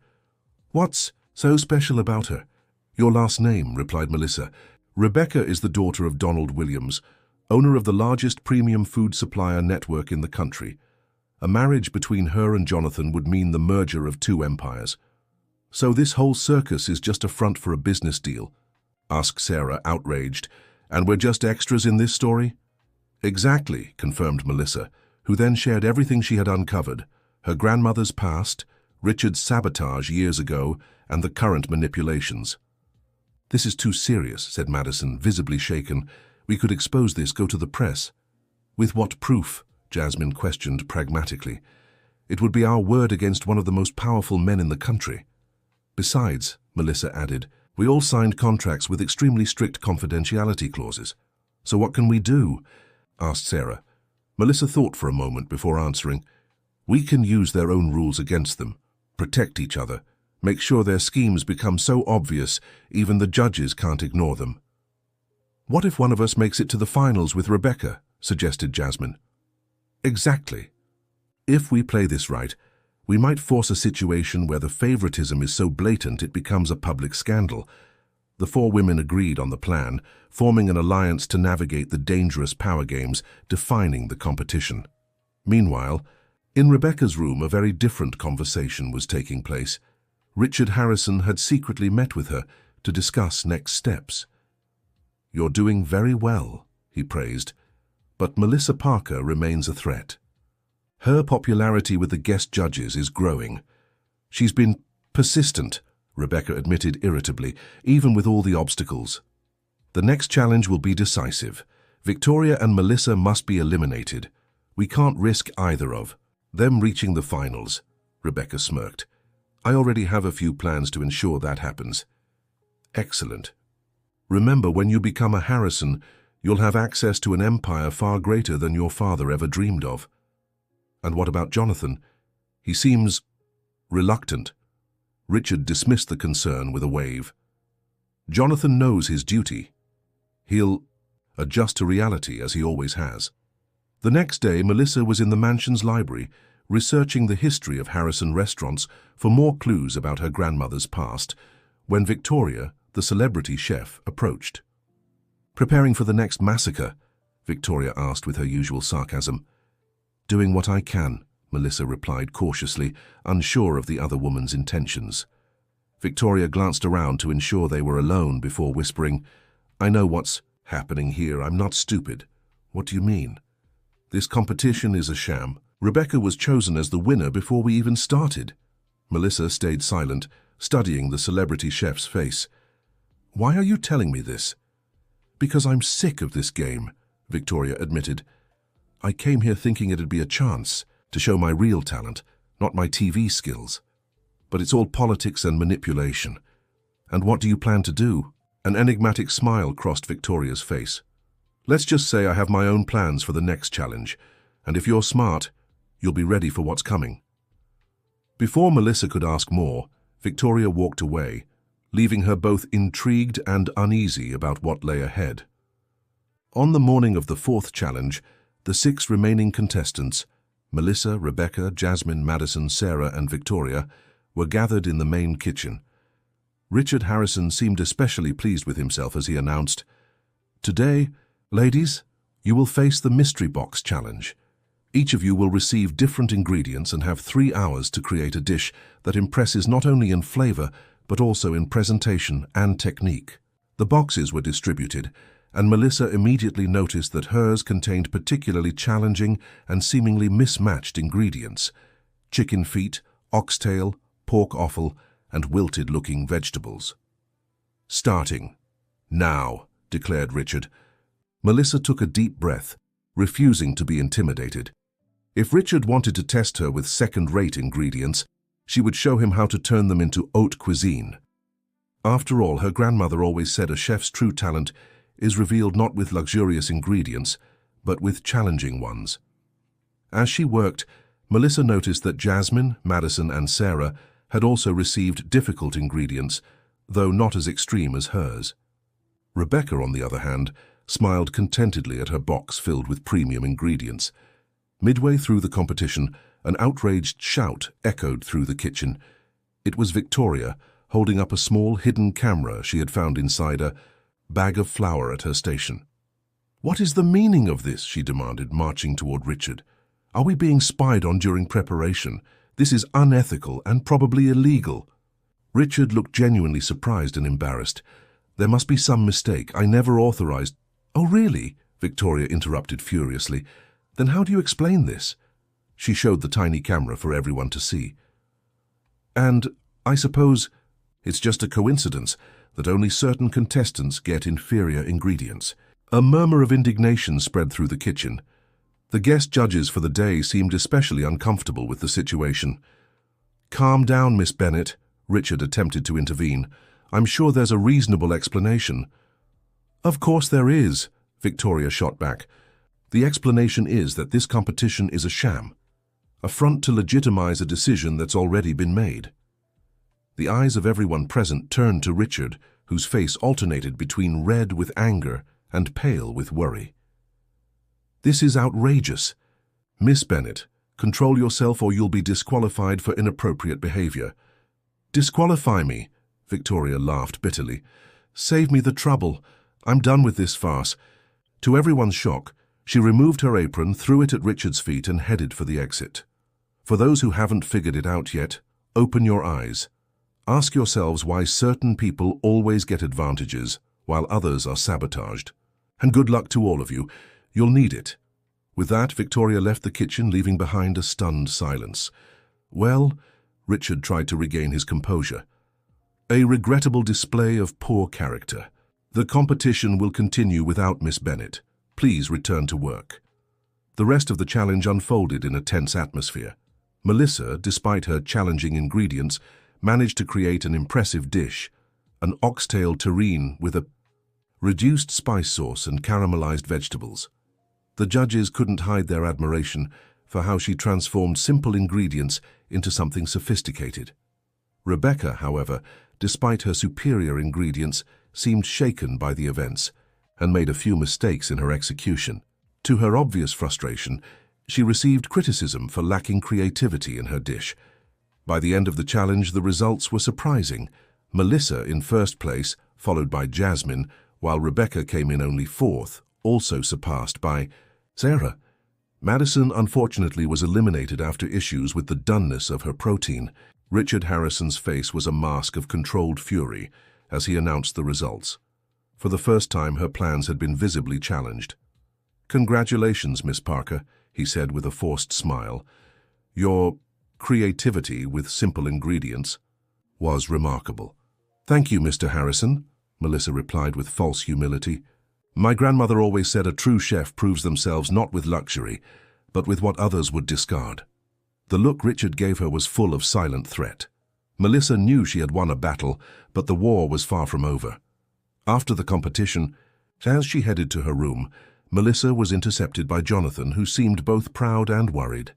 "What's so special about her?" "Your last name," replied Melissa. "Rebecca is the daughter of Donald Williams, owner of the largest premium food supplier network in the country. A marriage between her and Jonathan would mean the merger of 2 empires. "So this whole circus is just a front for a business deal?" asked Sarah, outraged. "And we're just extras in this story?" "Exactly," confirmed Melissa. who then shared everything she had uncovered, her grandmother's past, Richard's sabotage years ago, and the current manipulations. "This is too serious," said Madison, visibly shaken. "We could expose this, go to the press." "With what proof?" Jasmine questioned pragmatically. "It would be our word against one of the most powerful men in the country." "Besides," Melissa added, "we all signed contracts with extremely strict confidentiality clauses. So what can we do?" asked Sarah. Melissa thought for a moment before answering. "We can use their own rules against them, protect each other, make sure their schemes become so obvious even the judges can't ignore them." "What if one of us makes it to the finals with Rebecca?" suggested Jasmine. "Exactly. If we play this right, we might force a situation where the favoritism is so blatant it becomes a public scandal." The four women agreed on the plan, forming an alliance to navigate the dangerous power games defining the competition. Meanwhile, in Rebecca's room, a very different conversation was taking place. Richard Harrison had secretly met with her to discuss next steps. "You're doing very well," he praised, "but Melissa Parker remains a threat. Her popularity with the guest judges is growing. She's been persistent," Rebecca admitted irritably, "even with all the obstacles. The next challenge will be decisive. Victoria and Melissa must be eliminated. We can't risk either of them reaching the finals." Rebecca smirked. "I already have a few plans to ensure that happens." "Excellent. Remember, when you become a Harrison, you'll have access to an empire far greater than your father ever dreamed of." "And what about Jonathan? He seems reluctant." Richard dismissed the concern with a wave. "Jonathan knows his duty. He'll adjust to reality as he always has." The next day, Melissa was in the mansion's library, researching the history of Harrison restaurants for more clues about her grandmother's past, when Victoria, the celebrity chef, approached. "Preparing for the next massacre?" Victoria asked with her usual sarcasm. "Doing what I can," Melissa replied cautiously, unsure of the other woman's intentions. Victoria glanced around to ensure they were alone before whispering, "I know what's happening here. I'm not stupid." "What do you mean?" "This competition is a sham. Rebecca was chosen as the winner before we even started." Melissa stayed silent, studying the celebrity chef's face. "Why are you telling me this?" "Because I'm sick of this game," Victoria admitted. "I came here thinking it'd be a chance to show my real talent, not my TV skills. But it's all politics and manipulation. And what do you plan to do?" An enigmatic smile crossed Victoria's face. "Let's just say I have my own plans for the next challenge, and if you're smart, you'll be ready for what's coming." Before Melissa could ask more, Victoria walked away, leaving her both intrigued and uneasy about what lay ahead. On the morning of the fourth challenge, the 6 remaining contestants, Melissa, Rebecca, Jasmine, Madison, Sarah, and Victoria, were gathered in the main kitchen. Richard Harrison seemed especially pleased with himself as he announced, "Today, ladies, you will face the Mystery Box Challenge. Each of you will receive different ingredients and have 3 hours to create a dish that impresses not only in flavor, but also in presentation and technique." The boxes were distributed, and Melissa immediately noticed that hers contained particularly challenging and seemingly mismatched ingredients: chicken feet, oxtail, pork offal, and wilted-looking vegetables. "Starting now," declared Richard. Melissa took a deep breath, refusing to be intimidated. If Richard wanted to test her with second-rate ingredients, she would show him how to turn them into haute cuisine. After all, her grandmother always said a chef's true talent is revealed not with luxurious ingredients, but with challenging ones. As she worked, Melissa noticed that Jasmine, Madison, and Sarah had also received difficult ingredients, though not as extreme as hers. Rebecca, on the other hand, smiled contentedly at her box filled with premium ingredients. Midway through the competition, an outraged shout echoed through the kitchen. It was Victoria, holding up a small hidden camera she had found inside a bag of flour at her station. "What is the meaning of this?" she demanded, marching toward Richard. "Are we being spied on during preparation? This is unethical and probably illegal." Richard looked genuinely surprised and embarrassed. "There must be some mistake. I never authorized—" "Oh, really?" Victoria interrupted furiously. Then how do you explain this? She showed the tiny camera for everyone to see. And I suppose it's just a coincidence that only certain contestants get inferior ingredients. A murmur of indignation spread through the kitchen. The guest judges for the day seemed especially uncomfortable with the situation. Calm down, Miss Bennett, Richard attempted to intervene. I'm sure there's a reasonable explanation. Of course there is, Victoria shot back. The explanation is that this competition is a sham, a front to legitimize a decision that's already been made. The eyes of everyone present turned to Richard, whose face alternated between red with anger and pale with worry. This is outrageous. Miss Bennett, control yourself or you'll be disqualified for inappropriate behavior. Disqualify me, Victoria laughed bitterly. Save me the trouble. I'm done with this farce. To everyone's shock, she removed her apron, threw it at Richard's feet and headed for the exit. For those who haven't figured it out yet, open your eyes. Ask yourselves why certain people always get advantages while others are sabotaged. And good luck to all of you. You'll need it. With that, Victoria left the kitchen, leaving behind a stunned silence. Well, Richard tried to regain his composure. A regrettable display of poor character. The competition will continue without Miss Bennett. Please return to work. The rest of the challenge unfolded in a tense atmosphere. Melissa, despite her challenging ingredients, managed to create an impressive dish, an oxtail terrine with a reduced spice sauce and caramelized vegetables. The judges couldn't hide their admiration for how she transformed simple ingredients into something sophisticated. Rebecca, however, despite her superior ingredients, seemed shaken by the events and made a few mistakes in her execution. To her obvious frustration, she received criticism for lacking creativity in her dish. By the end of the challenge, the results were surprising. Melissa in first place, followed by Jasmine, while Rebecca came in only fourth, also surpassed by Sarah. Madison unfortunately was eliminated after issues with the doneness of her protein. Richard Harrison's face was a mask of controlled fury as he announced the results. For the first time, her plans had been visibly challenged. "Congratulations, Miss Parker," he said with a forced smile. "Your creativity with simple ingredients was remarkable." "Thank you, Mr. Harrison," Melissa replied with false humility. "My grandmother always said a true chef proves themselves not with luxury, but with what others would discard." The look Richard gave her was full of silent threat. Melissa knew she had won a battle, but the war was far from over. After the competition, as she headed to her room, Melissa was intercepted by Jonathan, who seemed both proud and worried.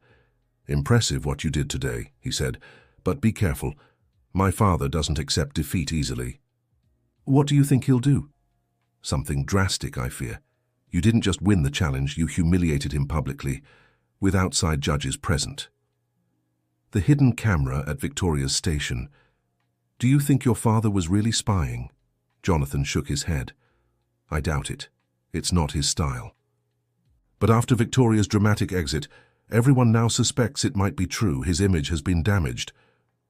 "Impressive what you did today," he said, "but be careful. My father doesn't accept defeat easily." "What do you think he'll do?" "Something drastic, I fear. You didn't just win the challenge, you humiliated him publicly, with outside judges present." The hidden camera at Victoria's station. "Do you think your father was really spying?" Jonathan shook his head. "I doubt it. It's not his style." But after Victoria's dramatic exit, everyone now suspects it might be true. His image has been damaged.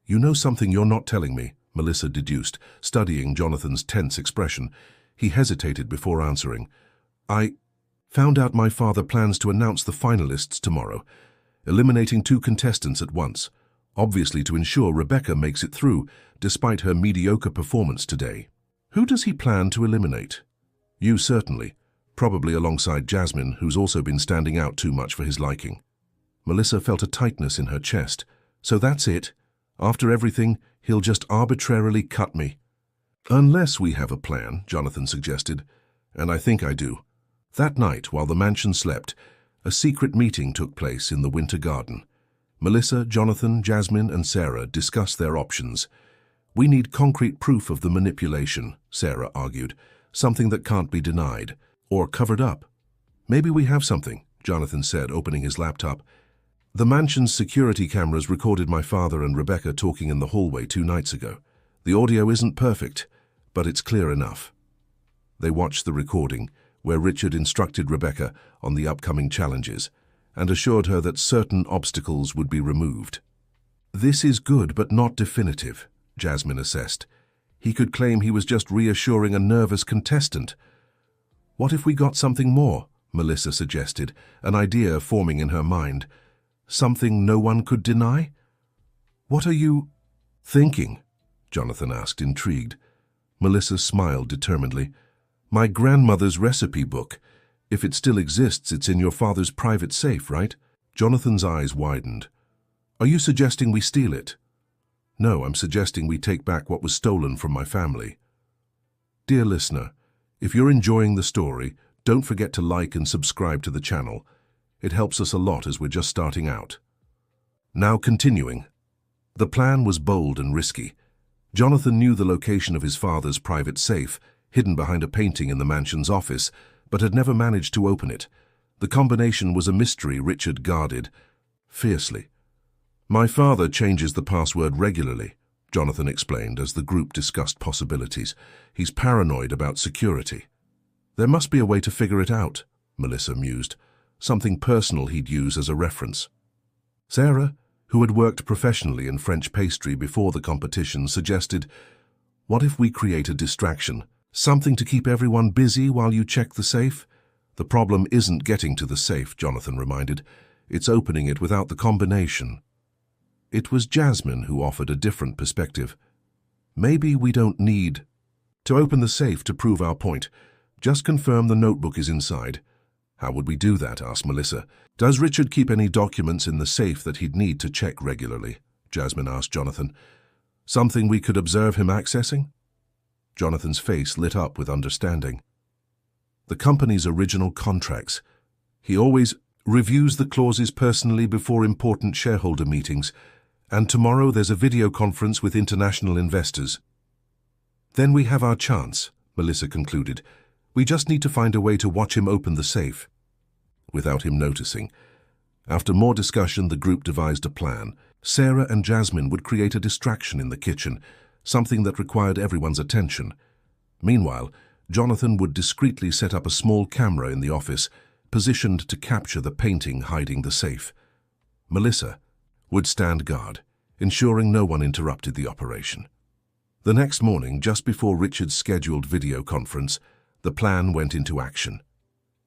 "You know something you're not telling me," Melissa deduced, studying Jonathan's tense expression. He hesitated before answering. "I found out my father plans to announce the finalists tomorrow, eliminating 2 contestants at once, obviously to ensure Rebecca makes it through, despite her mediocre performance today." "Who does he plan to eliminate?" "You certainly, probably alongside Jasmine, who's also been standing out too much for his liking." Melissa felt a tightness in her chest. "So that's it? After everything, he'll just arbitrarily cut me?" "Unless we have a plan," Jonathan suggested, "and I think I do." That night, while the mansion slept, a secret meeting took place in the Winter Garden. Melissa, Jonathan, Jasmine, and Sarah discussed their options. "We need concrete proof of the manipulation," Sarah argued, "something that can't be denied or covered up." "Maybe we have something," Jonathan said, opening his laptop. "The mansion's security cameras recorded my father and Rebecca talking in the hallway 2 nights ago. The audio isn't perfect, but it's clear enough." They watched the recording, where Richard instructed Rebecca on the upcoming challenges and assured her that certain obstacles would be removed. "This is good but not definitive," Jasmine assessed. "He could claim he was just reassuring a nervous contestant." "What if we got something more?" Melissa suggested, an idea forming in her mind. Something no one could deny? What are you thinking? Jonathan asked, intrigued. Melissa smiled determinedly. My grandmother's recipe book. If it still exists, it's in your father's private safe, right? Jonathan's eyes widened. Are you suggesting we steal it? No, I'm suggesting we take back what was stolen from my family. Dear listener, if you're enjoying the story, don't forget to like and subscribe to the channel. It helps us a lot as we're just starting out. Now continuing. The plan was bold and risky. Jonathan knew the location of his father's private safe, hidden behind a painting in the mansion's office, but had never managed to open it. The combination was a mystery Richard guarded fiercely. My father changes the password regularly, Jonathan explained as the group discussed possibilities. He's paranoid about security. There must be a way to figure it out, Melissa mused. Something personal he'd use as a reference. Sarah, who had worked professionally in French pastry before the competition, suggested, what if we create a distraction? Something to keep everyone busy while you check the safe? The problem isn't getting to the safe, Jonathan reminded. It's opening it without the combination. It was Jasmine who offered a different perspective. Maybe we don't need to open the safe to prove our point. Just confirm the notebook is inside. How would we do that? Asked Melissa. Does Richard keep any documents in the safe that he'd need to check regularly? Jasmine asked Jonathan. Something we could observe him accessing? Jonathan's face lit up with understanding. The company's original contracts. He always reviews the clauses personally before important shareholder meetings, and tomorrow there's a video conference with international investors. Then we have our chance, Melissa concluded. We just need to find a way to watch him open the safe. Without him noticing. After more discussion, the group devised a plan. Sarah and Jasmine would create a distraction in the kitchen, something that required everyone's attention. Meanwhile, Jonathan would discreetly set up a small camera in the office, positioned to capture the painting hiding the safe. Melissa would stand guard, ensuring no one interrupted the operation. The next morning, just before Richard's scheduled video conference, the plan went into action.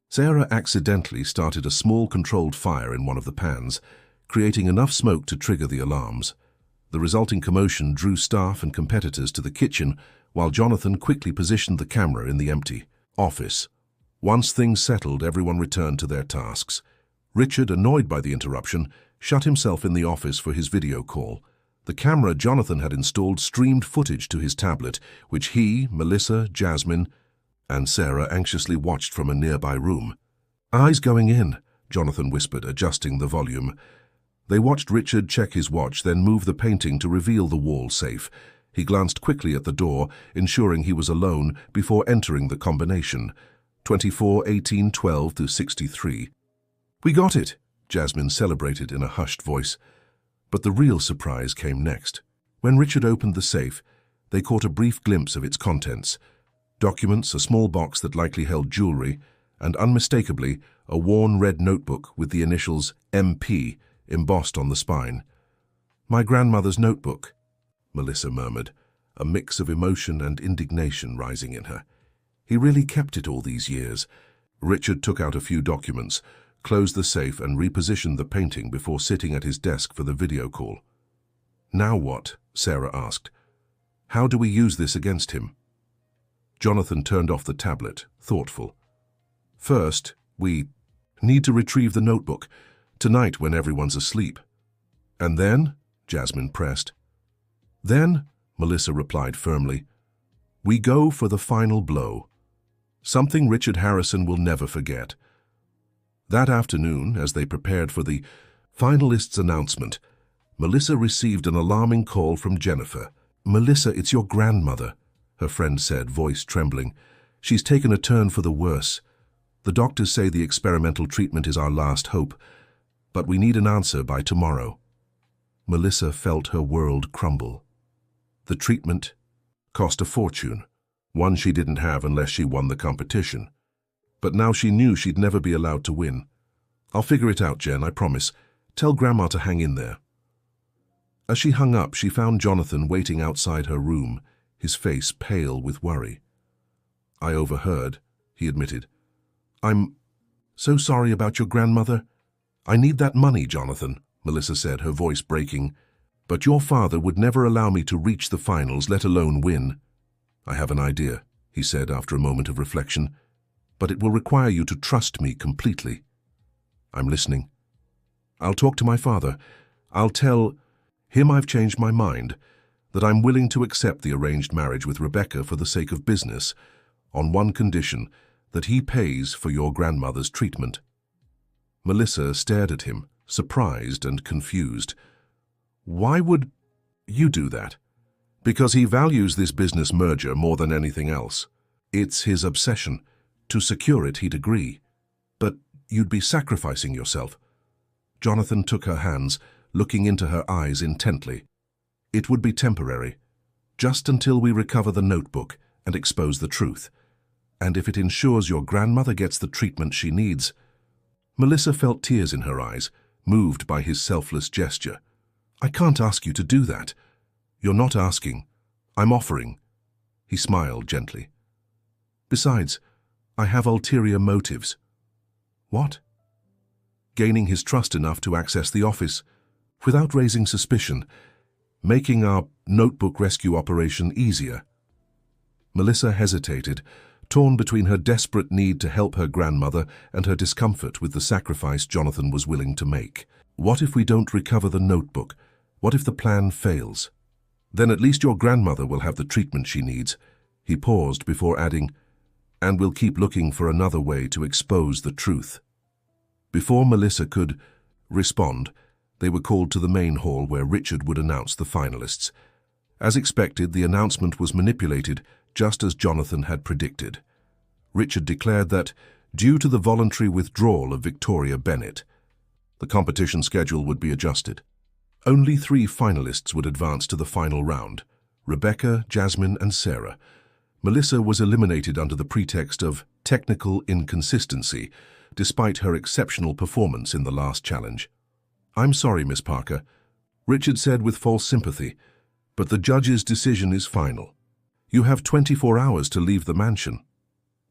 Sarah accidentally started a small controlled fire in one of the pans, creating enough smoke to trigger the alarms. The resulting commotion drew staff and competitors to the kitchen, while Jonathan quickly positioned the camera in the empty office. Once things settled, everyone returned to their tasks. Richard, annoyed by the interruption, shut himself in the office for his video call. The camera Jonathan had installed streamed footage to his tablet, which he, Melissa, Jasmine, and Sarah anxiously watched from a nearby room. Eyes going in, Jonathan whispered, adjusting the volume. They watched Richard check his watch, then move the painting to reveal the wall safe. He glanced quickly at the door, ensuring he was alone before entering the combination. 24, 18, 12 to 63. We got it, Jasmine celebrated in a hushed voice. But the real surprise came next. When Richard opened the safe, they caught a brief glimpse of its contents. Documents, a small box that likely held jewelry, and unmistakably, a worn red notebook with the initials MP embossed on the spine. My grandmother's notebook, Melissa murmured, a mix of emotion and indignation rising in her. He really kept it all these years. Richard took out a few documents, closed the safe and repositioned the painting before sitting at his desk for the video call. Now what? Sarah asked. How do we use this against him? Jonathan turned off the tablet, thoughtful. First, we need to retrieve the notebook, tonight when everyone's asleep. And then? Jasmine pressed. Then, Melissa replied firmly, we go for the final blow. Something Richard Harrison will never forget. That afternoon, as they prepared for the finalists' announcement, Melissa received an alarming call from Jennifer. Melissa, it's your grandmother, her friend said, voice trembling. She's taken a turn for the worse. The doctors say the experimental treatment is our last hope, but we need an answer by tomorrow. Melissa felt her world crumble. The treatment cost a fortune, one she didn't have unless she won the competition. But now she knew she'd never be allowed to win. I'll figure it out, Jen, I promise. Tell Grandma to hang in there. As she hung up, she found Jonathan waiting outside her room, his face pale with worry. I overheard, he admitted. I'm So sorry about your grandmother. I need that money, Jonathan, Melissa said, her voice breaking. But your father would never allow me to reach the finals, let alone win. I have an idea, he said after a moment of reflection, but it will require you to trust me completely. I'm listening. I'll talk to my father. I'll tell him I've changed my mind, that I'm willing to accept the arranged marriage with Rebecca for the sake of business, on one condition, that he pays for your grandmother's treatment. Melissa stared at him, surprised and confused. Why would you do that? Because he values this business merger more than anything else. It's his obsession. To secure it, he'd agree. But you'd be sacrificing yourself. Jonathan took her hands, looking into her eyes intently. It would be temporary, just until we recover the notebook and expose the truth. And if it ensures your grandmother gets the treatment she needs. Melissa felt tears in her eyes, moved by his selfless gesture. I can't ask you to do that. You're not asking. I'm offering. He smiled gently. Besides, I have ulterior motives. What? Gaining his trust enough to access the office, without raising suspicion, making our notebook rescue operation easier. Melissa hesitated, torn between her desperate need to help her grandmother and her discomfort with the sacrifice Jonathan was willing to make. What if we don't recover the notebook? What if the plan fails? Then at least your grandmother will have the treatment she needs. He paused before adding, and we'll keep looking for another way to expose the truth. Before Melissa could respond, they were called to the main hall where Richard would announce the finalists. As expected, the announcement was manipulated just as Jonathan had predicted. Richard declared that, due to the voluntary withdrawal of Victoria Bennett, the competition schedule would be adjusted. Only 3 finalists would advance to the final round: Rebecca, Jasmine, and Sarah. Melissa was eliminated under the pretext of technical inconsistency, despite her exceptional performance in the last challenge. I'm sorry, Miss Parker, Richard said with false sympathy, but the judge's decision is final. You have 24 hours to leave the mansion.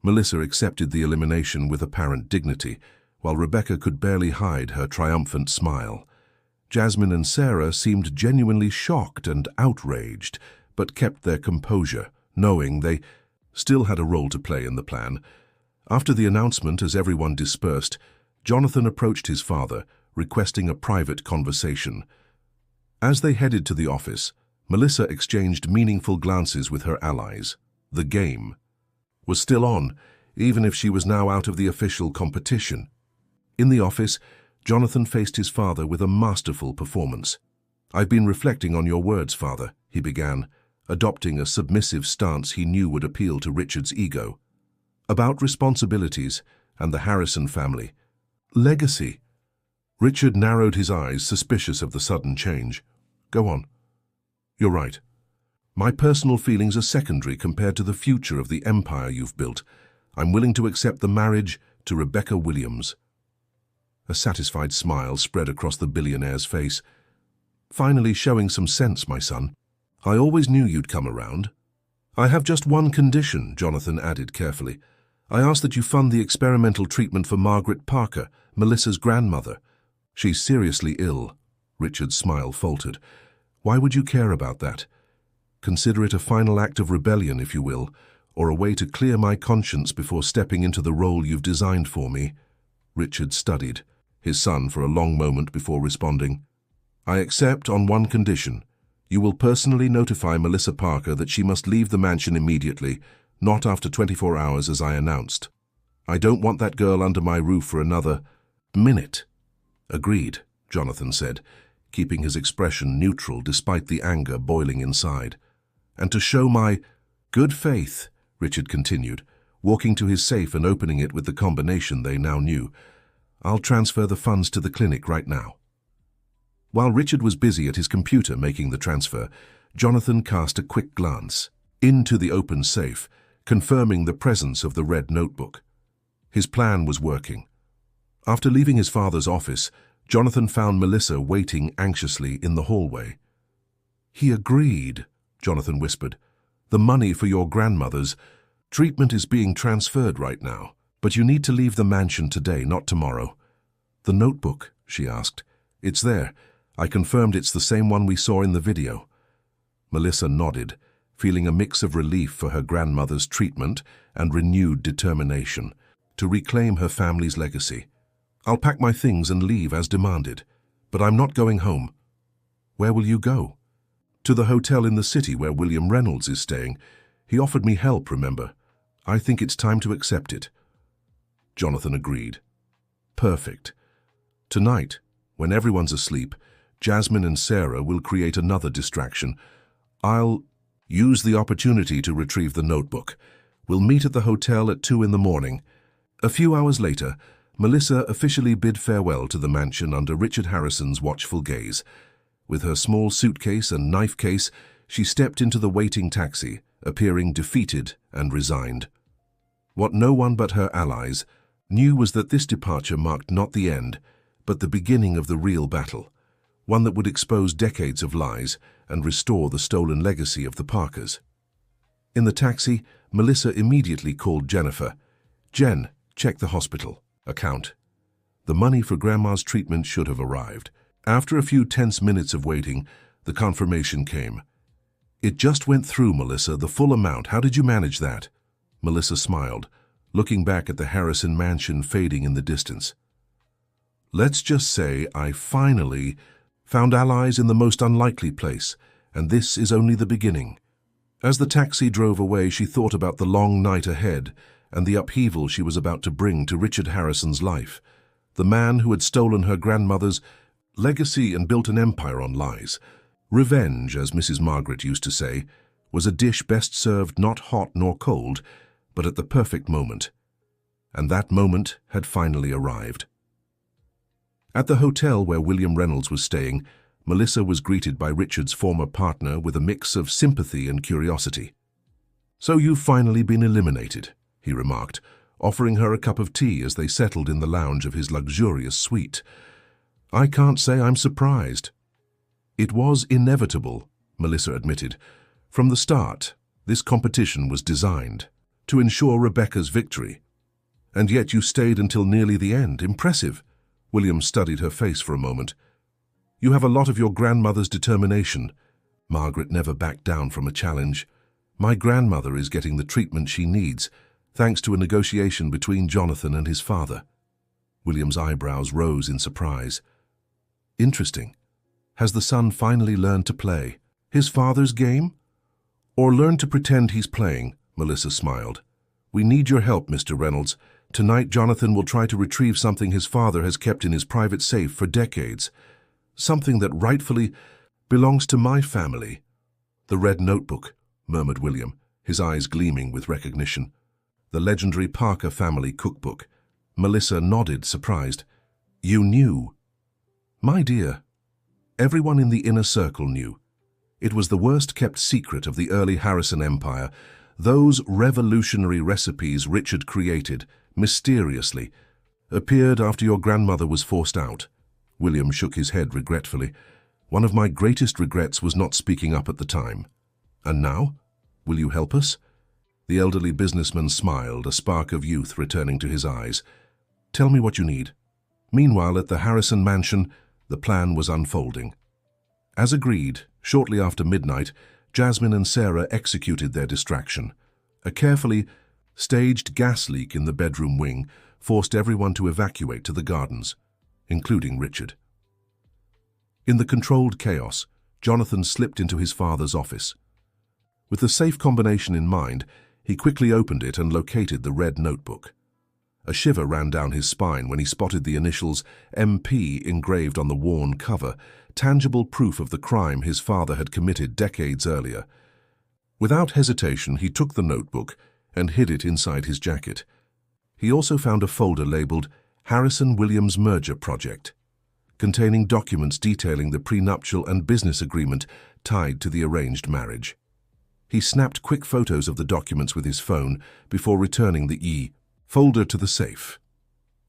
Melissa accepted the elimination with apparent dignity, while Rebecca could barely hide her triumphant smile. Jasmine and Sarah seemed genuinely shocked and outraged, but kept their composure, knowing they still had a role to play in the plan. After the announcement, as everyone dispersed, Jonathan approached his father, requesting a private conversation. As they headed to the office, Melissa exchanged meaningful glances with her allies. The game was still on, even if she was now out of the official competition. In the office, Jonathan faced his father with a masterful performance. I've been reflecting on your words, father, he began, adopting a submissive stance he knew would appeal to Richard's ego. About responsibilities and the Harrison family. Legacy. Richard narrowed his eyes, suspicious of the sudden change. Go on. You're right. My personal feelings are secondary compared to the future of the empire you've built. I'm willing to accept the marriage to Rebecca Williams. A satisfied smile spread across the billionaire's face. Finally showing some sense, my son. I always knew you'd come around. I have just one condition, Jonathan added carefully. I ask that you fund the experimental treatment for Margaret Parker, Melissa's grandmother. She's seriously ill. Richard's smile faltered. Why would you care about that? Consider it a final act of rebellion, if you will, or a way to clear my conscience before stepping into the role you've designed for me. Richard studied his son for a long moment before responding. I accept on one condition. You will personally notify Melissa Parker that she must leave the mansion immediately, not after 24 hours as I announced. I don't want that girl under my roof for another minute. Agreed, Jonathan said, keeping his expression neutral despite the anger boiling inside. And to show my good faith, Richard continued, walking to his safe and opening it with the combination they now knew, I'll transfer the funds to the clinic right now. While Richard was busy at his computer making the transfer, Jonathan cast a quick glance into the open safe, confirming the presence of the red notebook. His plan was working. After leaving his father's office, Jonathan found Melissa waiting anxiously in the hallway. He agreed, Jonathan whispered. The money for your grandmother's treatment is being transferred right now. But you need to leave the mansion today, not tomorrow. The notebook, she asked. It's there. I confirmed it's the same one we saw in the video. Melissa nodded, feeling a mix of relief for her grandmother's treatment and renewed determination to reclaim her family's legacy. I'll pack my things and leave as demanded, but I'm not going home. Where will you go? To the hotel in the city where William Reynolds is staying. He offered me help, remember. I think it's time to accept it. Jonathan agreed. Perfect. Tonight, when everyone's asleep, Jasmine and Sarah will create another distraction. I'll use the opportunity to retrieve the notebook. We'll meet at the hotel at 2 in the morning. A few hours later, Melissa officially bid farewell to the mansion under Richard Harrison's watchful gaze. With her small suitcase and knife case, she stepped into the waiting taxi, appearing defeated and resigned. What no one but her allies knew was that this departure marked not the end, but the beginning of the real battle, one that would expose decades of lies and restore the stolen legacy of the Parkers. In the taxi, Melissa immediately called Jennifer. Jen, check the hospital account. The money for Grandma's treatment should have arrived. After a few tense minutes of waiting, the confirmation came. It just went through, Melissa, the full amount. How did you manage that? Melissa smiled, looking back at the Harrison mansion fading in the distance. Let's just say I finally found allies in the most unlikely place, and this is only the beginning. As the taxi drove away, she thought about the long night ahead and the upheaval she was about to bring to Richard Harrison's life, the man who had stolen her grandmother's legacy and built an empire on lies. Revenge, as Mrs. Margaret used to say, was a dish best served not hot nor cold, but at the perfect moment. And that moment had finally arrived. At the hotel where William Reynolds was staying, Melissa was greeted by Richard's former partner with a mix of sympathy and curiosity. "So you've finally been eliminated," he remarked, offering her a cup of tea as they settled in the lounge of his luxurious suite. "I can't say I'm surprised." "It was inevitable," Melissa admitted. "From the start, this competition was designed to ensure Rebecca's victory. And yet you stayed until nearly the end. Impressive." William studied her face for a moment. "You have a lot of your grandmother's determination." Margaret never backed down from a challenge. "My grandmother is getting the treatment she needs, thanks to a negotiation between Jonathan and his father." William's eyebrows rose in surprise. "Interesting. Has the son finally learned to play his father's game? Or learned to pretend he's playing?" Melissa smiled. "We need your help, Mr. Reynolds. Tonight, Jonathan will try to retrieve something his father has kept in his private safe for decades. Something that rightfully belongs to my family." "The red notebook," murmured William, his eyes gleaming with recognition. "The legendary Parker family cookbook." Melissa nodded, surprised. "You knew?" "My dear, everyone in the inner circle knew. It was the worst-kept secret of the early Harrison Empire. Those revolutionary recipes Richard created, mysteriously, appeared after your grandmother was forced out." William shook his head regretfully. "One of my greatest regrets was not speaking up at the time. And now? Will you help us?" The elderly businessman smiled, a spark of youth returning to his eyes. "Tell me what you need." Meanwhile, at the Harrison mansion, the plan was unfolding. As agreed, shortly after midnight, Jasmine and Sarah executed their distraction. A carefully staged gas leak in the bedroom wing forced everyone to evacuate to the gardens, including Richard. In the controlled chaos, Jonathan slipped into his father's office. With the safe combination in mind, he quickly opened it and located the red notebook. A shiver ran down his spine when he spotted the initials MP engraved on the worn cover, tangible proof of the crime his father had committed decades earlier. Without hesitation, he took the notebook and hid it inside his jacket. He also found a folder labeled Harrison-Williams Merger Project, containing documents detailing the prenuptial and business agreement tied to the arranged marriage. He snapped quick photos of the documents with his phone before returning the folder to the safe.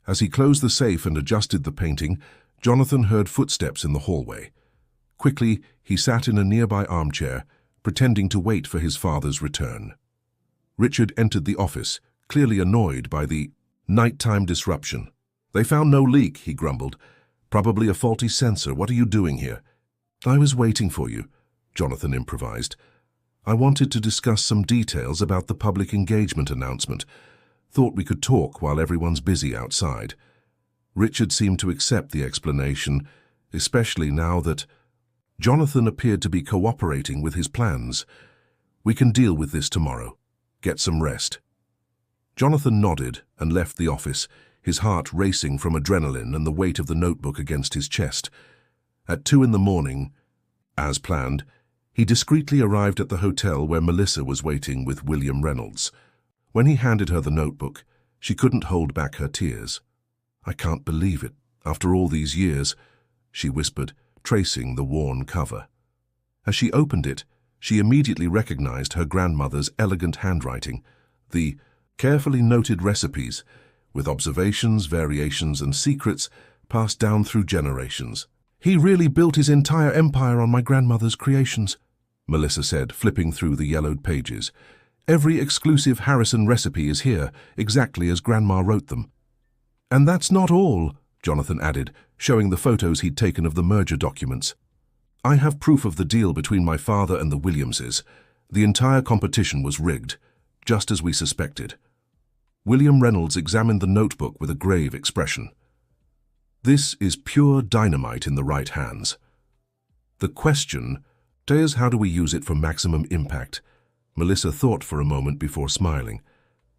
As he closed the safe and adjusted the painting, Jonathan heard footsteps in the hallway. Quickly, he sat in a nearby armchair, pretending to wait for his father's return. Richard entered the office, clearly annoyed by the Nighttime disruption. They found no leak, he grumbled. Probably a faulty sensor. What are you doing here? I was waiting for you, Jonathan improvised. I wanted to discuss some details about the public engagement announcement. Thought we could talk while everyone's busy outside. Richard seemed to accept the explanation, especially now that Jonathan appeared to be cooperating with his plans. We can deal with this tomorrow. Get some rest. Jonathan nodded and left the office, his heart racing from adrenaline and the weight of the notebook against his chest. At 2 in the morning, as planned, he discreetly arrived at the hotel where Melissa was waiting with William Reynolds. When he handed her the notebook, she couldn't hold back her tears. I can't believe it, after all these years, she whispered, tracing the worn cover. As she opened it, she immediately recognized her grandmother's elegant handwriting, the carefully noted recipes, with observations, variations, and secrets passed down through generations. He really built his entire empire on my grandmother's creations, Melissa said, flipping through the yellowed pages. Every exclusive Harrison recipe is here, exactly as Grandma wrote them. And that's not all, Jonathan added, showing the photos he'd taken of the merger documents. I have proof of the deal between my father and the Williamses. The entire competition was rigged, just as we suspected. William Reynolds examined the notebook with a grave expression. This is pure dynamite in the right hands. The question is, how do we use it for maximum impact? Melissa thought for a moment before smiling.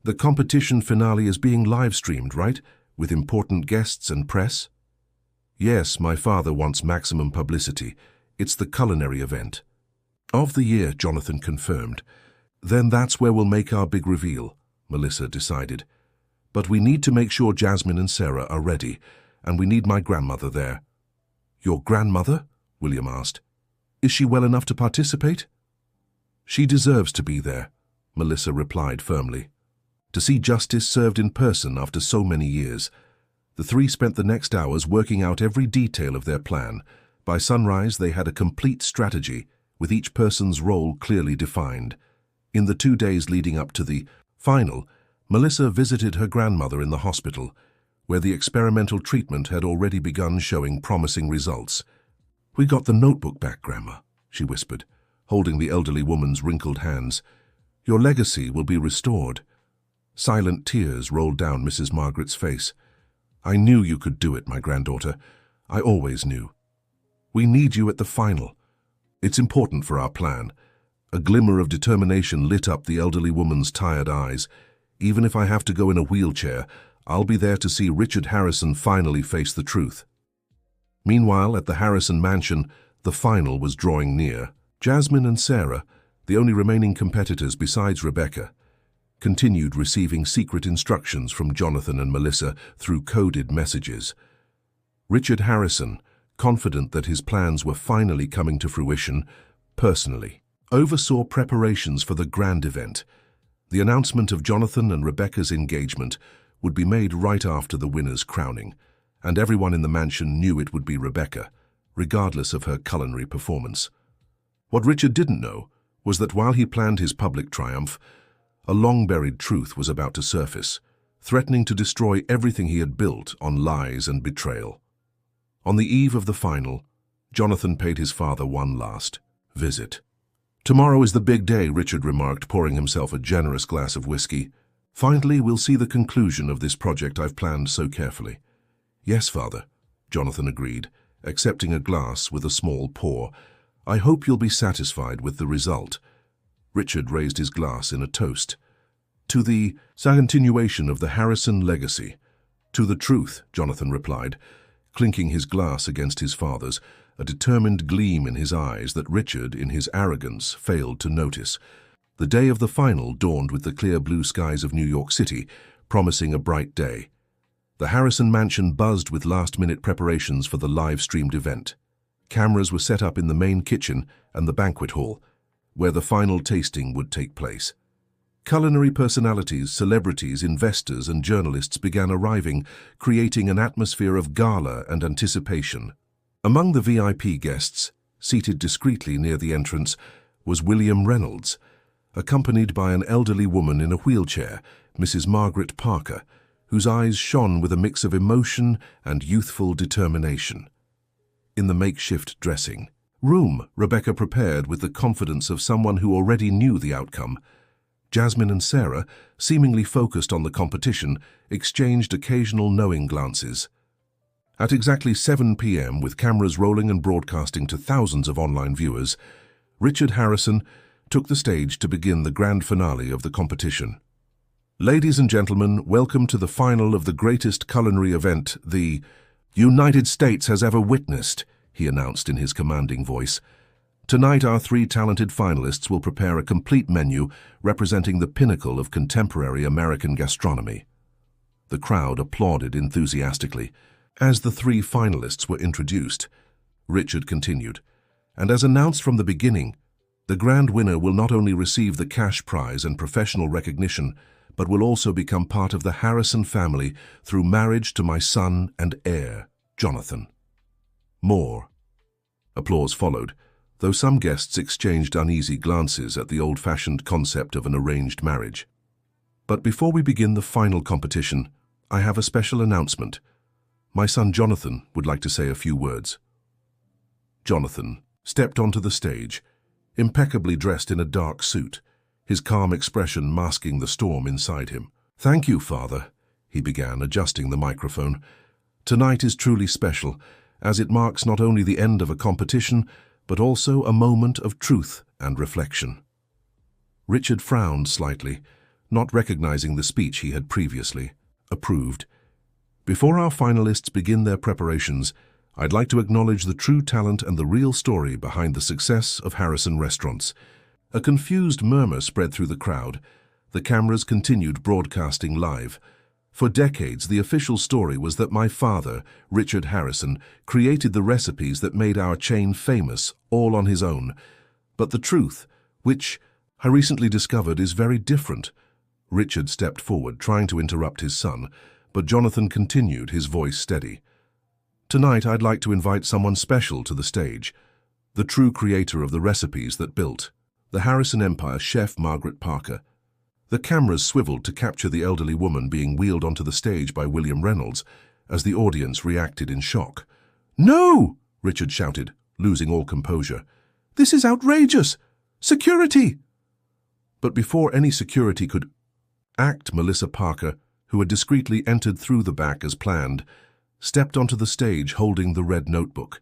The competition finale is being live-streamed, right? With important guests and press? Yes, my father wants maximum publicity. It's the culinary event. Of the year, Jonathan confirmed. Then that's where we'll make our big reveal, Melissa decided. But we need to make sure Jasmine and Sarah are ready, and we need my grandmother there. Your grandmother? William asked. Is she well enough to participate? She deserves to be there, Melissa replied firmly. To see justice served in person after so many years. The three spent the next hours working out every detail of their plan. By sunrise, they had a complete strategy, with each person's role clearly defined. In the 2 days leading up to the final, Melissa visited her grandmother in the hospital, where the experimental treatment had already begun showing promising results. We got the notebook back, Grandma, she whispered, holding the elderly woman's wrinkled hands. Your legacy will be restored. Silent tears rolled down Mrs. Margaret's face. I knew you could do it, my granddaughter. I always knew. We need you at the final. It's important for our plan. A glimmer of determination lit up the elderly woman's tired eyes. Even if I have to go in a wheelchair, I'll be there to see Richard Harrison finally face the truth. Meanwhile, at the Harrison mansion, the final was drawing near. Jasmine and Sarah, the only remaining competitors besides Rebecca, continued receiving secret instructions from Jonathan and Melissa through coded messages. Richard Harrison, confident that his plans were finally coming to fruition, personally oversaw preparations for the grand event. The announcement of Jonathan and Rebecca's engagement would be made right after the winner's crowning, and everyone in the mansion knew it would be Rebecca, regardless of her culinary performance. What Richard didn't know was that while he planned his public triumph, a long-buried truth was about to surface, threatening to destroy everything he had built on lies and betrayal. On the eve of the final, Jonathan paid his father one last visit. Tomorrow is the big day, Richard remarked, pouring himself a generous glass of whiskey. Finally, we'll see the conclusion of this project I've planned so carefully. Yes, Father, Jonathan agreed, accepting a glass with a small pour. I hope you'll be satisfied with the result. Richard raised his glass in a toast. To the continuation of the Harrison legacy. To the truth, Jonathan replied, clinking his glass against his father's, a determined gleam in his eyes that Richard, in his arrogance, failed to notice. The day of the final dawned with the clear blue skies of New York City, promising a bright day. The Harrison mansion buzzed with last-minute preparations for the live-streamed event. Cameras were set up in the main kitchen and the banquet hall, where the final tasting would take place. Culinary personalities, celebrities, investors, and journalists began arriving, creating an atmosphere of gala and anticipation. Among the VIP guests, seated discreetly near the entrance, was William Reynolds, accompanied by an elderly woman in a wheelchair, Mrs. Margaret Parker, whose eyes shone with a mix of emotion and youthful determination. In the makeshift dressing room, Rebecca prepared with the confidence of someone who already knew the outcome. Jasmine and Sarah, seemingly focused on the competition, exchanged occasional knowing glances. At exactly 7 p.m., with cameras rolling and broadcasting to thousands of online viewers, Richard Harrison took the stage to begin the grand finale of the competition. Ladies and gentlemen, welcome to the final of the greatest culinary event the United States has ever witnessed, he announced in his commanding voice. Tonight, our 3 talented finalists will prepare a complete menu representing the pinnacle of contemporary American gastronomy. The crowd applauded enthusiastically. As the 3 finalists were introduced, Richard continued, and as announced from the beginning, the grand winner will not only receive the cash prize and professional recognition, but will also become part of the Harrison family through marriage to my son and heir, Jonathan. More applause followed, though some guests exchanged uneasy glances at the old-fashioned concept of an arranged marriage. But before we begin the final competition, I have a special announcement. My son Jonathan would like to say a few words. Jonathan stepped onto the stage, impeccably dressed in a dark suit, his calm expression masking the storm inside him. "Thank you, Father," he began, adjusting the microphone. "Tonight is truly special, as it marks not only the end of a competition, but also a moment of truth and reflection." Richard frowned slightly, not recognizing the speech he had previously approved. "Before our finalists begin their preparations, I'd like to acknowledge the true talent and the real story behind the success of Harrison Restaurants." A confused murmur spread through the crowd. The cameras continued broadcasting live. For decades, the official story was that my father, Richard Harrison, created the recipes that made our chain famous, all on his own. But the truth, which I recently discovered, is very different. Richard stepped forward, trying to interrupt his son, but Jonathan continued, his voice steady. "Tonight, I'd like to invite someone special to the stage, the true creator of the recipes that built the Harrison Empire, Chef Margaret Parker." The cameras swiveled to capture the elderly woman being wheeled onto the stage by William Reynolds, as the audience reacted in shock. "No!" Richard shouted, losing all composure. "This is outrageous! Security!" But before any security could act, Melissa Parker, who had discreetly entered through the back as planned, stepped onto the stage holding the red notebook.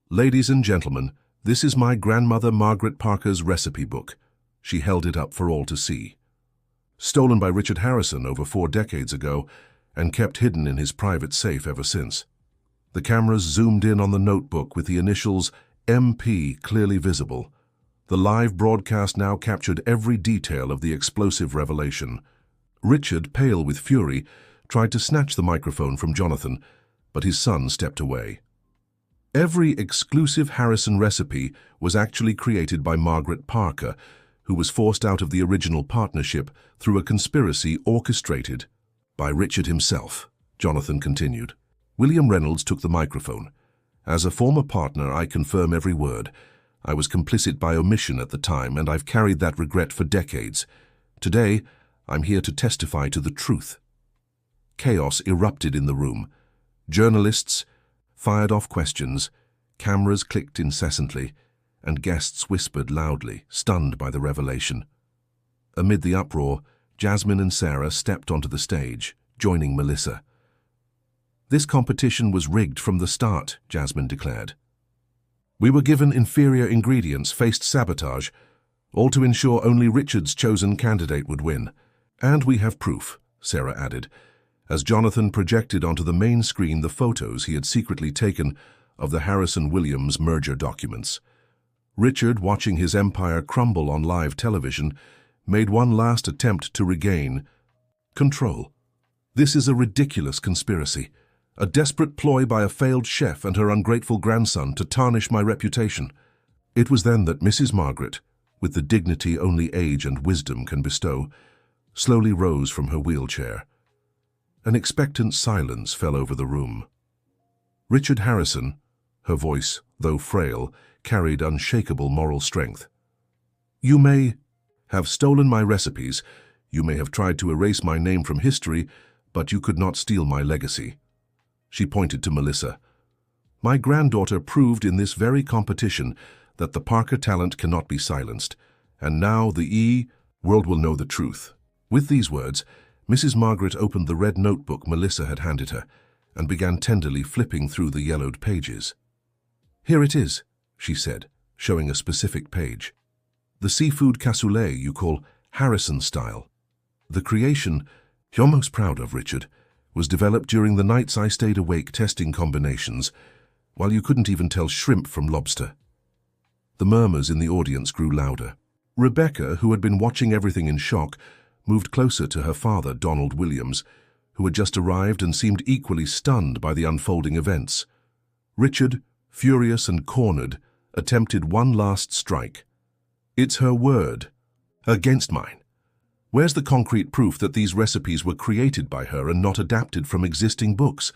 "Ladies and gentlemen, this is my grandmother Margaret Parker's recipe book." She held it up for all to see. Stolen by Richard Harrison over 4 decades ago and kept hidden in his private safe ever since. The cameras zoomed in on the notebook with the initials MP clearly visible. The live broadcast now captured every detail of the explosive revelation. Richard, pale with fury, tried to snatch the microphone from Jonathan, but his son stepped away. Every exclusive Harrison recipe was actually created by Margaret Parker, who was forced out of the original partnership through a conspiracy orchestrated by Richard himself, Jonathan continued. William Reynolds took the microphone. "As a former partner, I confirm every word. I was complicit by omission at the time, and I've carried that regret for decades. Today, I'm here to testify to the truth." Chaos erupted in the room. Journalists fired off questions, cameras clicked incessantly, and guests whispered loudly, stunned by the revelation. Amid the uproar, Jasmine and Sarah stepped onto the stage, joining Melissa. "This competition was rigged from the start," Jasmine declared. "We were given inferior ingredients, faced sabotage, all to ensure only Richard's chosen candidate would win. And we have proof," Sarah added, as Jonathan projected onto the main screen the photos he had secretly taken of the Harrison-Williams merger documents. Richard, watching his empire crumble on live television, made one last attempt to regain control. "This is a ridiculous conspiracy, a desperate ploy by a failed chef and her ungrateful grandson to tarnish my reputation." It was then that Mrs. Margaret, with the dignity only age and wisdom can bestow, slowly rose from her wheelchair. An expectant silence fell over the room. Richard Harrison, her voice, though frail, carried unshakable moral strength. "You may have stolen my recipes, you may have tried to erase my name from history, But you could not steal my legacy." She pointed to Melissa. "My granddaughter proved in this very competition that the Parker talent cannot be silenced, and now the world will know the truth." With these words, Mrs. Margaret opened the red notebook Melissa had handed her and began tenderly flipping through the yellowed pages. "Here it is," she said, showing a specific page. "The seafood cassoulet you call Harrison style. The creation you're most proud of, Richard, was developed during the nights I stayed awake testing combinations, while you couldn't even tell shrimp from lobster." The murmurs in the audience grew louder. Rebecca, who had been watching everything in shock, moved closer to her father, Donald Williams, who had just arrived and seemed equally stunned by the unfolding events. Richard, furious and cornered, attempted one last strike. "It's her word against mine. Where's the concrete proof that these recipes were created by her and not adapted from existing books?"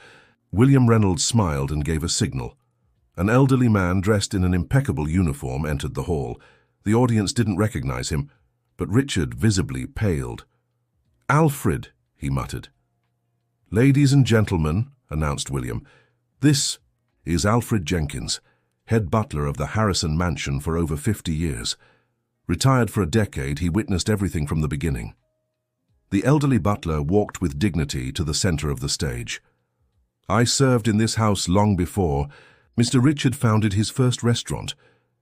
William Reynolds smiled and gave a signal. An elderly man dressed in an impeccable uniform entered the hall. The audience didn't recognize him, but Richard visibly paled. "Alfred," he muttered. "Ladies and gentlemen," announced William, "this is Alfred Jenkins, head butler of the Harrison Mansion for over 50 years. Retired for a decade, he witnessed everything from the beginning." The elderly butler walked with dignity to the center of the stage. "I served in this house long before Mr. Richard founded his first restaurant,"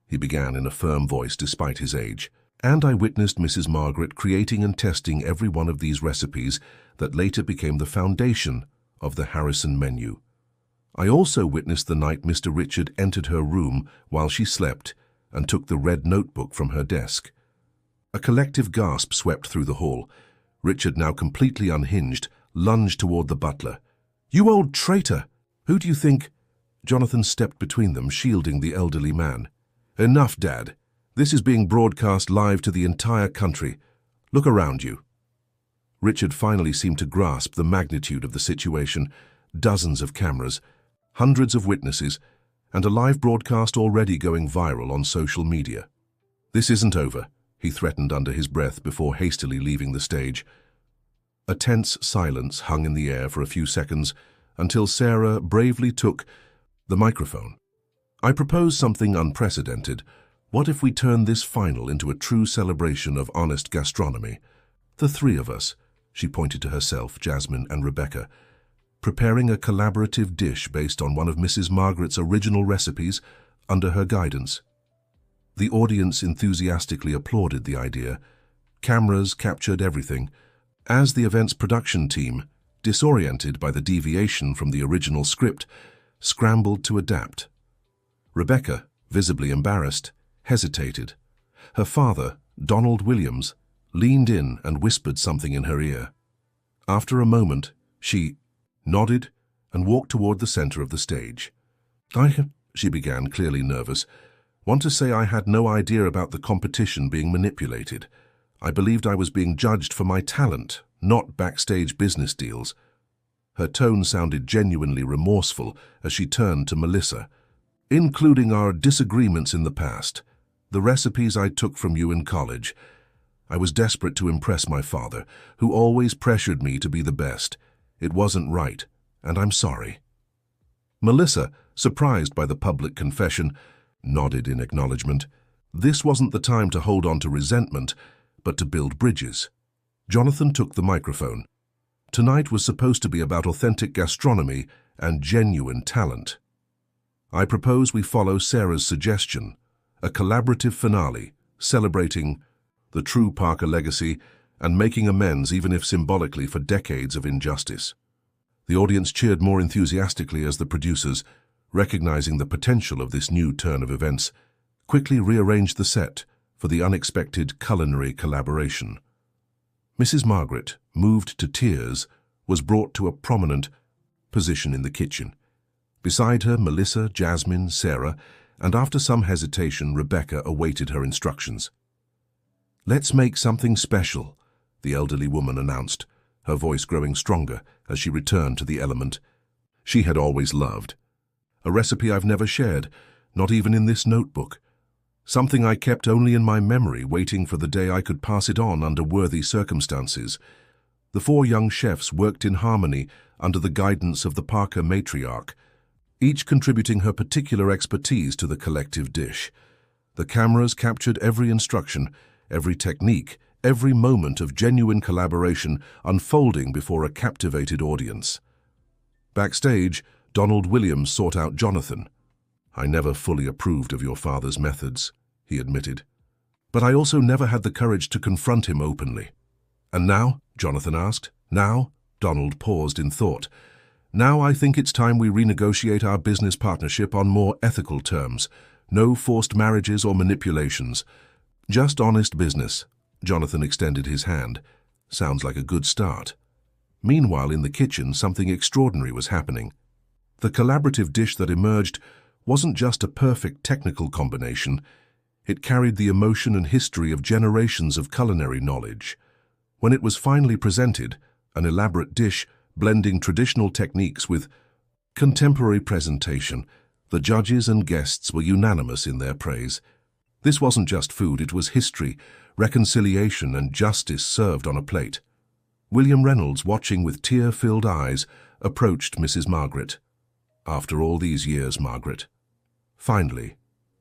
he began in a firm voice despite his age. "And I witnessed Mrs. Margaret creating and testing every one of these recipes that later became the foundation of the Harrison menu. I also witnessed the night Mr. Richard entered her room while she slept and took the red notebook from her desk." A collective gasp swept through the hall. Richard, now completely unhinged, lunged toward the butler. "You old traitor! Who do you think—" Jonathan stepped between them, shielding the elderly man. "Enough, Dad. This is being broadcast live to the entire country. Look around you." Richard finally seemed to grasp the magnitude of the situation. Dozens of cameras, hundreds of witnesses, and a live broadcast already going viral on social media. "This isn't over," he threatened under his breath before hastily leaving the stage. A tense silence hung in the air for a few seconds until Sarah bravely took the microphone. "I propose something unprecedented. What if we turn this final into a true celebration of honest gastronomy? The three of us," she pointed to herself, Jasmine, and Rebecca, "preparing a collaborative dish based on one of Mrs. Margaret's original recipes under her guidance." The audience enthusiastically applauded the idea. Cameras captured everything, as the event's production team, disoriented by the deviation from the original script, scrambled to adapt. Rebecca, visibly embarrassed, hesitated. Her father, Donald Williams, leaned in and whispered something in her ear. After a moment, she nodded and walked toward the center of the stage. She began, clearly nervous, "want to say I had no idea about the competition being manipulated. I believed I was being judged for my talent, not backstage business deals." Her tone sounded genuinely remorseful as she turned to Melissa. "Including our disagreements in the past, the recipes I took from you in college. I was desperate to impress my father, who always pressured me to be the best. It wasn't right, and I'm sorry." Melissa, surprised by the public confession, nodded in acknowledgement. This wasn't the time to hold on to resentment, but to build bridges. Jonathan took the microphone. Tonight was supposed to be about authentic gastronomy and genuine talent. "I propose we follow Sarah's suggestion, a collaborative finale, celebrating the true Parker legacy and making amends, even if symbolically, for decades of injustice." The audience cheered more enthusiastically as the producers, recognizing the potential of this new turn of events, quickly rearranged the set for the unexpected culinary collaboration. Mrs. Margaret, moved to tears, was brought to a prominent position in the kitchen. Beside her, Melissa, Jasmine, Sarah, and after some hesitation, Rebecca awaited her instructions. "Let's make something special," the elderly woman announced, her voice growing stronger as she returned to the element she had always loved. "A recipe I've never shared, not even in this notebook. Something I kept only in my memory, waiting for the day I could pass it on under worthy circumstances. The four young chefs worked in harmony under the guidance of the Parker matriarch, each contributing her particular expertise to the collective dish. The cameras captured every instruction, every technique, every moment of genuine collaboration unfolding before a captivated audience. Backstage, Donald Williams sought out Jonathan. "I never fully approved of your father's methods," he admitted. "But I also never had the courage to confront him openly." "And now?" Jonathan asked. "Now?" Donald paused in thought. "Now I think it's time we renegotiate our business partnership on more ethical terms. No forced marriages or manipulations. Just honest business." Jonathan extended his hand. "Sounds like a good start." Meanwhile, in the kitchen, something extraordinary was happening. The collaborative dish that emerged wasn't just a perfect technical combination. It carried the emotion and history of generations of culinary knowledge. When it was finally presented, an elaborate dish blending traditional techniques with contemporary presentation, the judges and guests were unanimous in their praise. This wasn't just food, it was history, reconciliation, and justice served on a plate. William Reynolds, watching with tear-filled eyes, approached Mrs. Margaret. "After all these years, Margaret. Finally,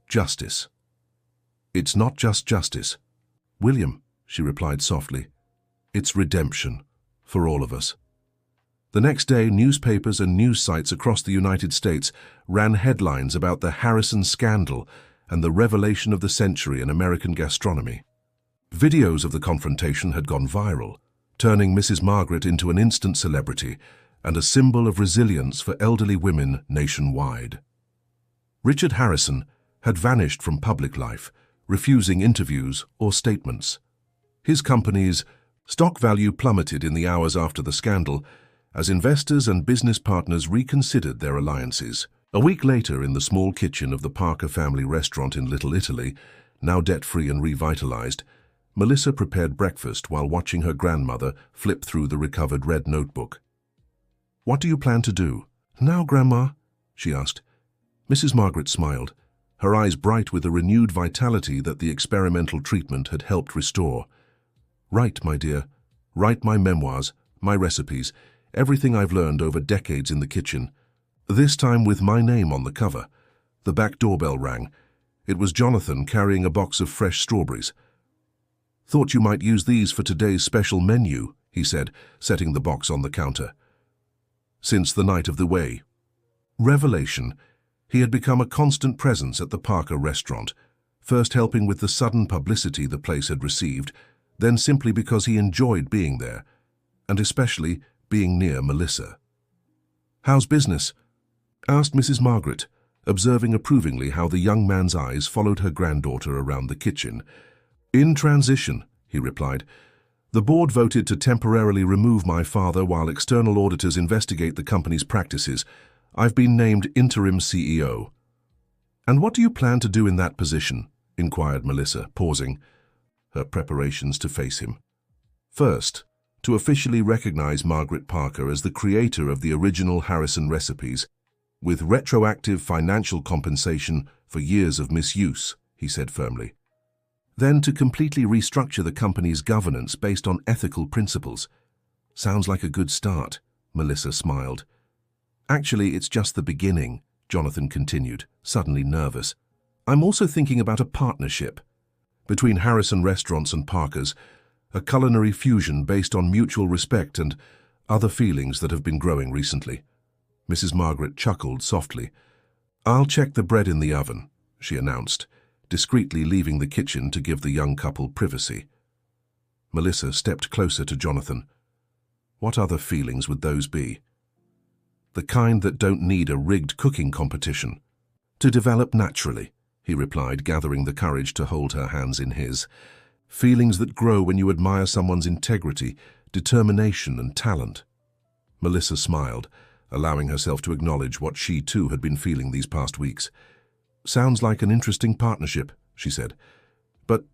justice." "It's not just justice, William," she replied softly. "It's redemption, for all of us." The next day, newspapers and news sites across the United States ran headlines about the Harrison scandal and the revelation of the century in American gastronomy. Videos of the confrontation had gone viral, turning Mrs. Margaret into an instant celebrity and a symbol of resilience for elderly women nationwide. Richard Harrison had vanished from public life, refusing interviews or statements. His company's stock value plummeted in the hours after the scandal as investors and business partners reconsidered their alliances. A week later, in the small kitchen of the Parker family restaurant in Little Italy, now debt-free and revitalized, Melissa prepared breakfast while watching her grandmother flip through the recovered red notebook. "What do you plan to do now, Grandma?" she asked. Mrs. Margaret smiled, her eyes bright with a renewed vitality that the experimental treatment had helped restore. "Write, my dear. Write my memoirs, my recipes, everything I've learned over decades in the kitchen. This time with my name on the cover." The back doorbell rang. It was Jonathan carrying a box of fresh strawberries. "Thought you might use these for today's special menu," he said, setting the box on the counter. Since the night of the weigh revelation, he had become a constant presence at the Parker restaurant, first helping with the sudden publicity the place had received, then simply because he enjoyed being there, and especially being near Melissa. "How's business?" asked Mrs. Margaret, observing approvingly how the young man's eyes followed her granddaughter around the kitchen. "In transition," he replied. "The board voted to temporarily remove my father while external auditors investigate the company's practices. I've been named interim CEO." "And what do you plan to do in that position?" inquired Melissa, pausing, her preparations to face him. "First, to officially recognize Margaret Parker as the creator of the original Harrison recipes, with retroactive financial compensation for years of misuse," he said firmly. "Then to completely restructure the company's governance based on ethical principles." "Sounds like a good start," Melissa smiled. "Actually, it's just the beginning," Jonathan continued, suddenly nervous. "I'm also thinking about a partnership between Harrison Restaurants and Parker's, a culinary fusion based on mutual respect and other feelings that have been growing recently." Mrs. Margaret chuckled softly. "I'll check the bread in the oven," she announced, discreetly leaving the kitchen to give the young couple privacy. Melissa stepped closer to Jonathan. "What other feelings would those be?" "The kind that don't need a rigged cooking competition." "To develop naturally," he replied, gathering the courage to hold her hands in his. "Feelings that grow when you admire someone's integrity, determination, and talent." Melissa smiled, allowing herself to acknowledge what she too had been feeling these past weeks. "Sounds like an interesting partnership," she said. "But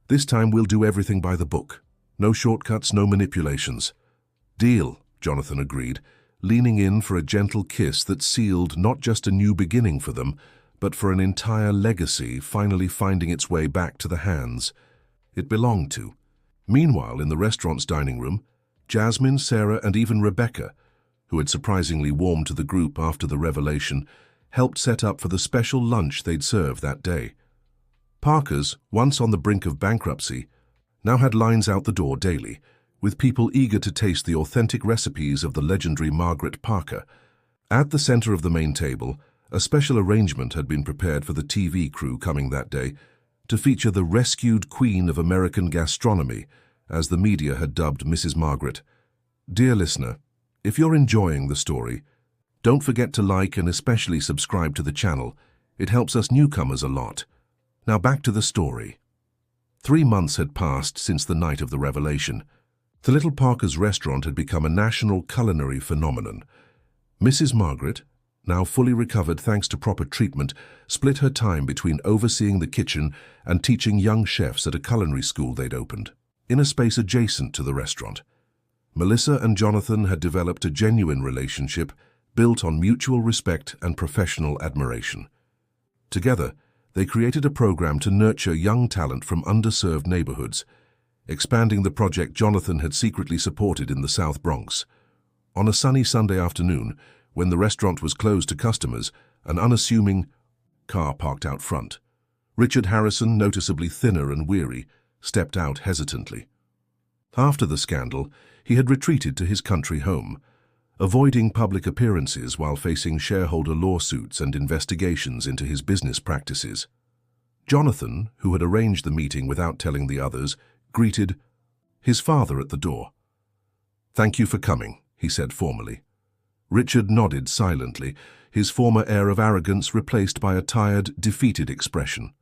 this time we'll do everything by the book. No shortcuts, no manipulations." "Deal," Jonathan agreed, leaning in for a gentle kiss that sealed not just a new beginning for them, but for an entire legacy finally finding its way back to the hands it belonged to. Meanwhile, in the restaurant's dining room, Jasmine, Sarah, and even Rebecca, who had surprisingly warmed to the group after the revelation, helped set up for the special lunch they'd serve that day. Parker's, once on the brink of bankruptcy, now had lines out the door daily, with people eager to taste the authentic recipes of the legendary Margaret Parker. At the center of the main table, a special arrangement had been prepared for the TV crew coming that day to feature the rescued queen of American gastronomy, as the media had dubbed Mrs. Margaret. Dear listener, if you're enjoying the story, don't forget to like and especially subscribe to the channel. It helps us newcomers a lot. Now back to the story. 3 months had passed since the night of the revelation. The little Parker's restaurant had become a national culinary phenomenon. Mrs. Margaret, now fully recovered thanks to proper treatment, split her time between overseeing the kitchen and teaching young chefs at a culinary school they'd opened, in a space adjacent to the restaurant. Melissa and Jonathan had developed a genuine relationship built on mutual respect and professional admiration. Together, they created a program to nurture young talent from underserved neighborhoods, expanding the project Jonathan had secretly supported in the South Bronx. On a sunny Sunday afternoon, when the restaurant was closed to customers, an unassuming car parked out front. Richard Harrison, noticeably thinner and weary, stepped out hesitantly. After the scandal, he had retreated to his country home, avoiding public appearances while facing shareholder lawsuits and investigations into his business practices. Jonathan, who had arranged the meeting without telling the others, greeted his father at the door. "Thank you for coming," he said formally. Richard nodded silently, his former air of arrogance replaced by a tired, defeated expression.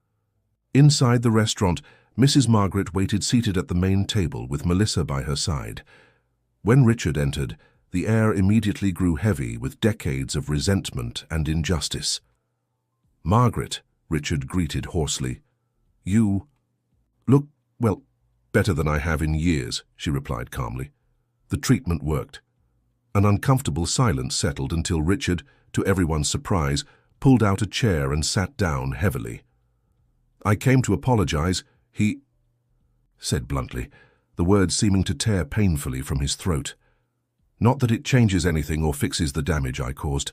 Inside the restaurant, Mrs. Margaret waited seated at the main table with Melissa by her side. When Richard entered, the air immediately grew heavy with decades of resentment and injustice. "Margaret," Richard greeted hoarsely. "You look, well, better than I have in years," she replied calmly. The treatment worked. An uncomfortable silence settled until Richard, to everyone's surprise, pulled out a chair and sat down heavily. "I came to apologize," he said bluntly, the words seeming to tear painfully from his throat. "Not that it changes anything or fixes the damage I caused."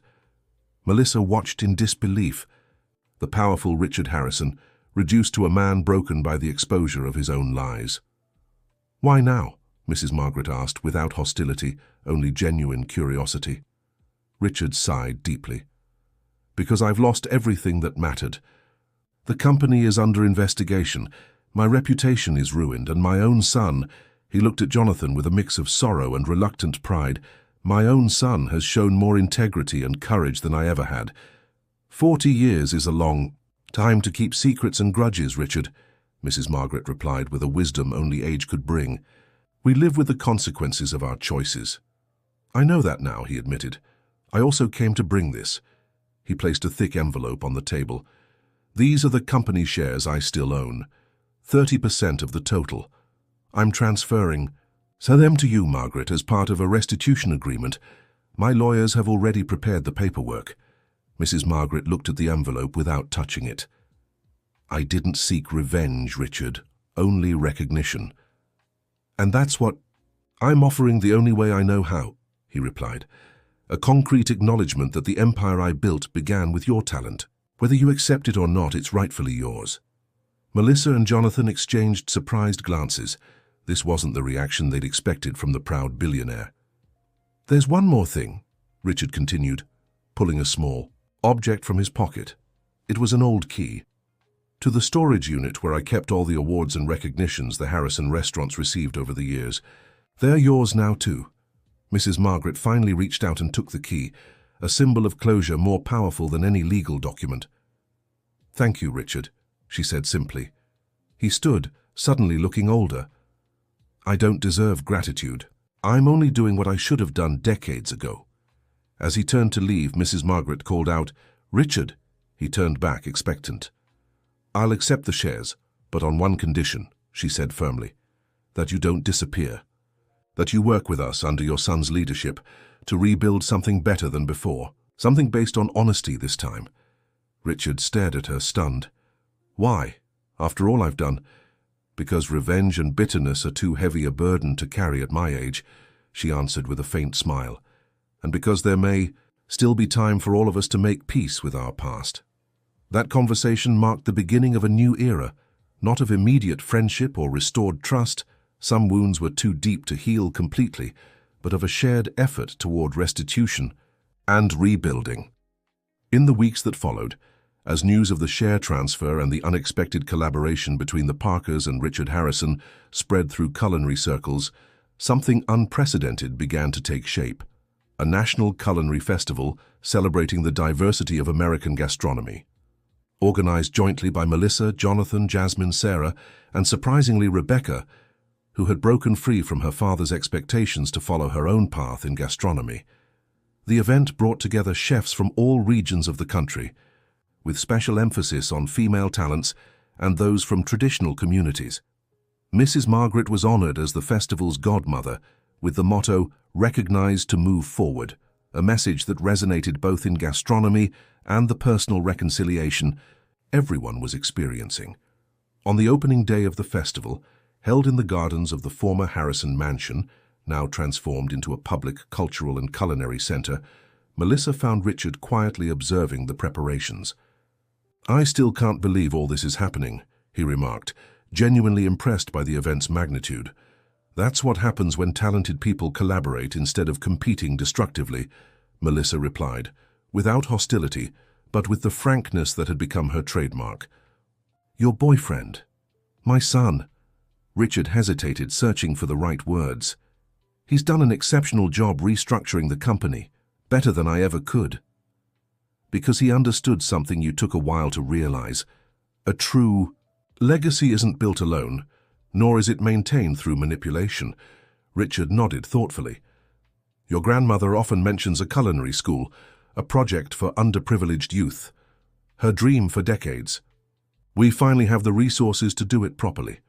Melissa watched in disbelief. The powerful Richard Harrison, reduced to a man broken by the exposure of his own lies. "Why now?" Mrs. Margaret asked, without hostility, only genuine curiosity. Richard sighed deeply. "Because I've lost everything that mattered. The company is under investigation. My reputation is ruined, and my own son—" He looked at Jonathan with a mix of sorrow and reluctant pride. "My own son has shown more integrity and courage than I ever had. 40 years is a long time to keep secrets and grudges, Richard," Mrs. Margaret replied with a wisdom only age could bring. "We live with the consequences of our choices." "I know that now," he admitted. "I also came to bring this." He placed a thick envelope on the table. "These are the company shares I still own. 30% of the total. I'm transferring them to you, Margaret, as part of a restitution agreement. My lawyers have already prepared the paperwork." Mrs. Margaret looked at the envelope without touching it. "I didn't seek revenge, Richard, only recognition. And that's what I'm offering the only way I know how," he replied. "A concrete acknowledgement that the empire I built began with your talent. Whether you accept it or not, it's rightfully yours." Melissa and Jonathan exchanged surprised glances. This wasn't the reaction they'd expected from the proud billionaire. "There's one more thing," Richard continued, pulling a small object from his pocket. It was an old key. "To the storage unit where I kept all the awards and recognitions the Harrison restaurants received over the years. They're yours now too." Mrs. Margaret finally reached out and took the key, a symbol of closure more powerful than any legal document. "Thank you, Richard," she said simply. He stood, suddenly looking older. "I don't deserve gratitude. I'm only doing what I should have done decades ago." As he turned to leave, Mrs. Margaret called out, "Richard!" He turned back, expectant. "I'll accept the shares, but on one condition," she said firmly. "That you don't disappear. That you work with us under your son's leadership to rebuild something better than before. Something based on honesty this time." Richard stared at her, stunned. "Why? After all I've done?" "Because revenge and bitterness are too heavy a burden to carry at my age. she answered with a faint smile, "and because there may still be time for all of us to make peace with our past." That conversation marked the beginning of a new era, not of immediate friendship or restored trust. Some wounds were too deep to heal completely, but of a shared effort toward restitution and rebuilding. In the weeks that followed, as news of the share transfer and the unexpected collaboration between the Parkers and Richard Harrison spread through culinary circles, something unprecedented began to take shape: a national culinary festival celebrating the diversity of American gastronomy. Organized jointly by Melissa, Jonathan, Jasmine, Sarah, and surprisingly Rebecca, who had broken free from her father's expectations to follow her own path in gastronomy. The event brought together chefs from all regions of the country, with special emphasis on female talents and those from traditional communities. Mrs. Margaret was honored as the festival's godmother, with the motto, "Recognized to move forward," a message that resonated both in gastronomy and the personal reconciliation everyone was experiencing. On the opening day of the festival, held in the gardens of the former Harrison Mansion, now transformed into a public cultural and culinary center, Melissa found Richard quietly observing the preparations. "I still can't believe all this is happening," he remarked, genuinely impressed by the event's magnitude. "That's what happens when talented people collaborate instead of competing destructively," Melissa replied, without hostility, but with the frankness that had become her trademark. "Your boyfriend? My son?" Richard hesitated, searching for the right words. "He's done an exceptional job restructuring the company, better than I ever could." "Because he understood something you took a while to realize. A true legacy isn't built alone, nor is it maintained through manipulation." Richard nodded thoughtfully. "Your grandmother often mentions a culinary school, a project for underprivileged youth. Her dream for decades. We finally have the resources to do it properly.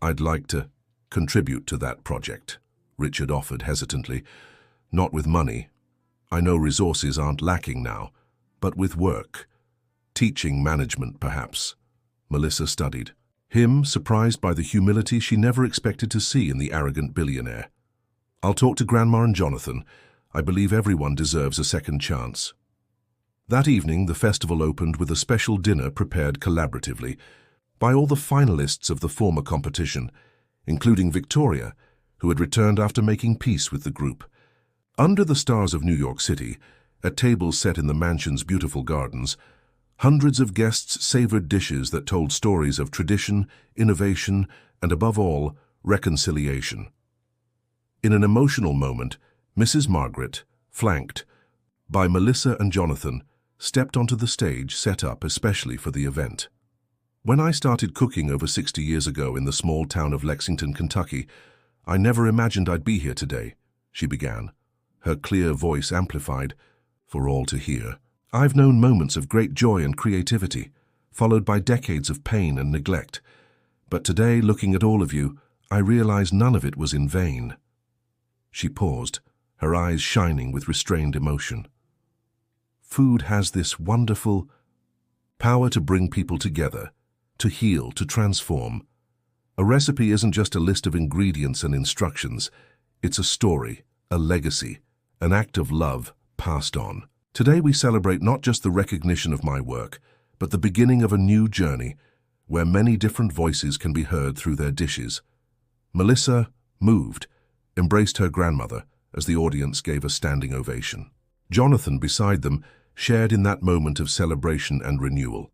I'd like to contribute to that project," Richard offered hesitantly. "Not with money. I know resources aren't lacking now, but with work. Teaching management, perhaps." Melissa studied him, surprised by the humility she never expected to see in the arrogant billionaire. "I'll talk to Grandma and Jonathan. I believe everyone deserves a second chance." That evening, the festival opened with a special dinner prepared collaboratively by all the finalists of the former competition, including Victoria, who had returned after making peace with the group. Under the stars of New York City, at tables set in the mansion's beautiful gardens, hundreds of guests savored dishes that told stories of tradition, innovation, and above all, reconciliation. In an emotional moment, Mrs. Margaret, flanked by Melissa and Jonathan, stepped onto the stage set up especially for the event. "When I started cooking over 60 years ago in the small town of Lexington, Kentucky, I never imagined I'd be here today," she began, her clear voice amplified for all to hear. "I've known moments of great joy and creativity, followed by decades of pain and neglect. But today, looking at all of you, I realize none of it was in vain." She paused, her eyes shining with restrained emotion. "Food has this wonderful power to bring people together, to heal, to transform. A recipe isn't just a list of ingredients and instructions. It's a story, a legacy, an act of love passed on. Today we celebrate not just the recognition of my work, but the beginning of a new journey where many different voices can be heard through their dishes." Melissa, moved, embraced her grandmother as the audience gave a standing ovation. Jonathan, beside them, shared in that moment of celebration and renewal.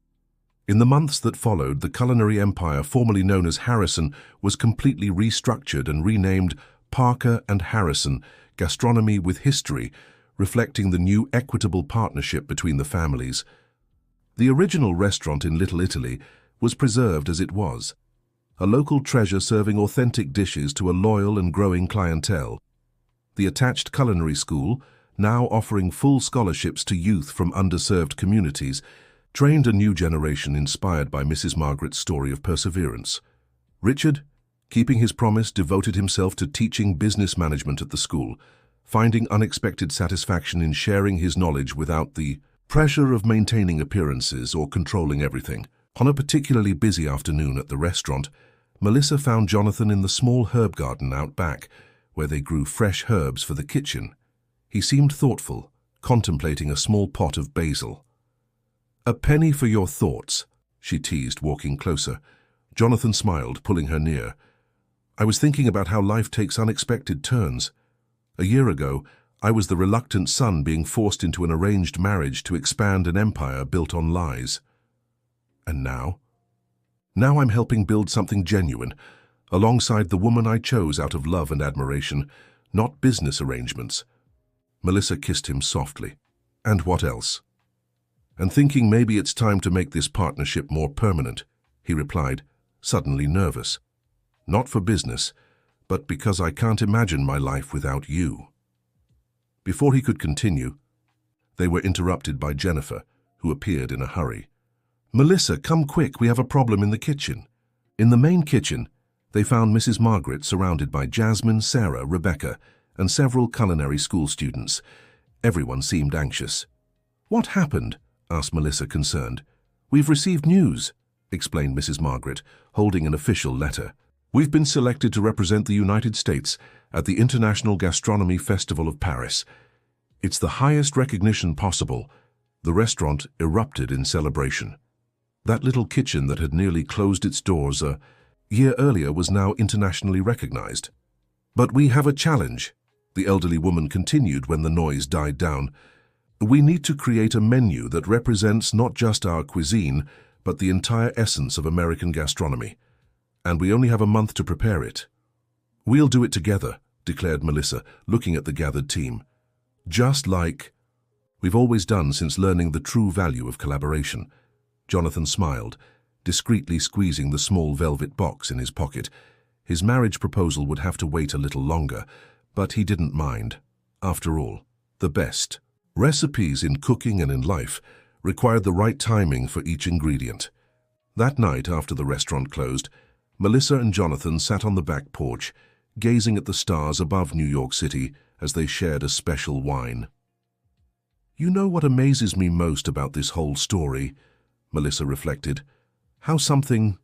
In the months that followed, the culinary empire formerly known as Harrison was completely restructured and renamed Parker and Harrison, Gastronomy with History, reflecting the new equitable partnership between the families. The original restaurant in Little Italy was preserved as it was, a local treasure serving authentic dishes to a loyal and growing clientele. The attached culinary school, now offering full scholarships to youth from underserved communities, trained a new generation inspired by Mrs. Margaret's story of perseverance. Richard, keeping his promise, devoted himself to teaching business management at the school, finding unexpected satisfaction in sharing his knowledge without the pressure of maintaining appearances or controlling everything. On a particularly busy afternoon at the restaurant, Melissa found Jonathan in the small herb garden out back, where they grew fresh herbs for the kitchen. He seemed thoughtful, contemplating a small pot of basil. "A penny for your thoughts," she teased, walking closer. Jonathan smiled, pulling her near. "I was thinking about how life takes unexpected turns. A year ago, I was the reluctant son being forced into an arranged marriage to expand an empire built on lies. And now? Now I'm helping build something genuine, alongside the woman I chose out of love and admiration, not business arrangements." Melissa kissed him softly. "And what else?" "And thinking maybe it's time to make this partnership more permanent," he replied, suddenly nervous. "Not for business, but because I can't imagine my life without you." Before he could continue, they were interrupted by Jennifer, who appeared in a hurry. "Melissa, come quick, we have a problem in the kitchen." In the main kitchen, they found Mrs. Margaret surrounded by Jasmine, Sarah, Rebecca, and several culinary school students. Everyone seemed anxious. "What happened?" asked Melissa, concerned. "We've received news," explained Mrs. Margaret, holding an official letter. "We've been selected to represent the United States at the International Gastronomy Festival of Paris. It's the highest recognition possible." The restaurant erupted in celebration. That little kitchen that had nearly closed its doors a year earlier was now internationally recognized. "But we have a challenge," the elderly woman continued when the noise died down. "We need to create a menu that represents not just our cuisine, but the entire essence of American gastronomy. And we only have a month to prepare it." "We'll do it together," declared Melissa, looking at the gathered team. "Just like we've always done since learning the true value of collaboration." Jonathan smiled, discreetly squeezing the small velvet box in his pocket. His marriage proposal would have to wait a little longer, but he didn't mind. After all, the best recipes in cooking and in life required the right timing for each ingredient. That night, after the restaurant closed, Melissa and Jonathan sat on the back porch, gazing at the stars above New York City as they shared a special wine. "You know what amazes me most about this whole story?" Melissa reflected. "How something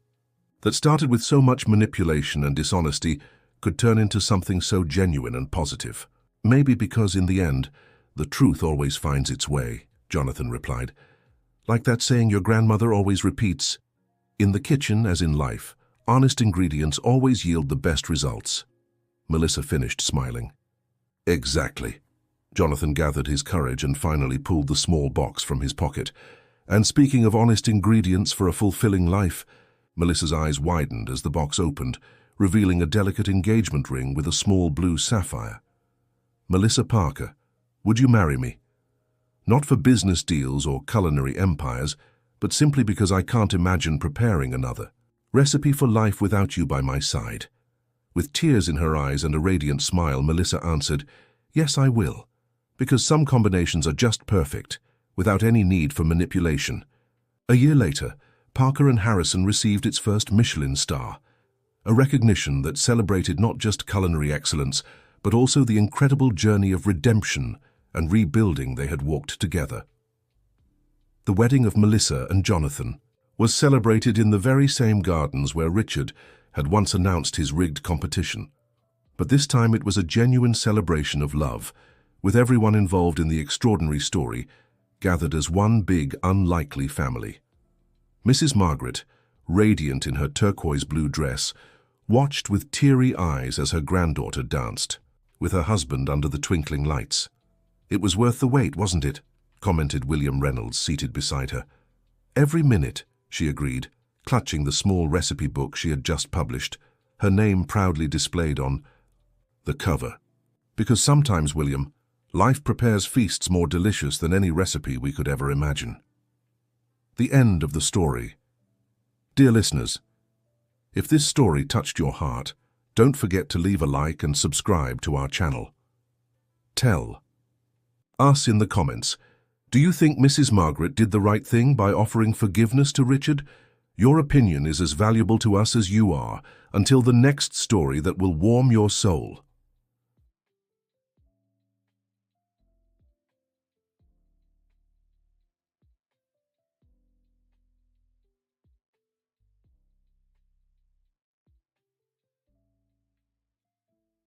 that started with so much manipulation and dishonesty could turn into something so genuine and positive." "Maybe because in the end, the truth always finds its way," Jonathan replied. "Like that saying your grandmother always repeats, in the kitchen as in life, honest ingredients always yield the best results." Melissa finished smiling. "Exactly." Jonathan gathered his courage and finally pulled the small box from his pocket. "And speaking of honest ingredients for a fulfilling life," Melissa's eyes widened as the box opened, revealing a delicate engagement ring with a small blue sapphire. "Melissa Parker, would you marry me? Not for business deals or culinary empires, but simply because I can't imagine preparing another recipe for life without you by my side." With tears in her eyes and a radiant smile, Melissa answered, "Yes, I will, because some combinations are just perfect, without any need for manipulation." A year later, Parker and Harrison received its first Michelin star, a recognition that celebrated not just culinary excellence, but also the incredible journey of redemption and rebuilding they had walked together. The wedding of Melissa and Jonathan was celebrated in the very same gardens where Richard had once announced his rigged competition. But this time it was a genuine celebration of love, with everyone involved in the extraordinary story gathered as one big, unlikely family. Mrs. Margaret, radiant in her turquoise blue dress, watched with teary eyes as her granddaughter danced, with her husband under the twinkling lights. "It was worth the wait, wasn't it?" commented William Reynolds, seated beside her. "Every minute," she agreed, clutching the small recipe book she had just published, her name proudly displayed on the cover. "Because sometimes, William, life prepares feasts more delicious than any recipe we could ever imagine." The end of the story. Dear listeners, if this story touched your heart, don't forget to leave a like and subscribe to our channel. Tell us in the comments, do you think Mrs. Margaret did the right thing by offering forgiveness to Richard? Your opinion is as valuable to us as you are. Until the next story that will warm your soul.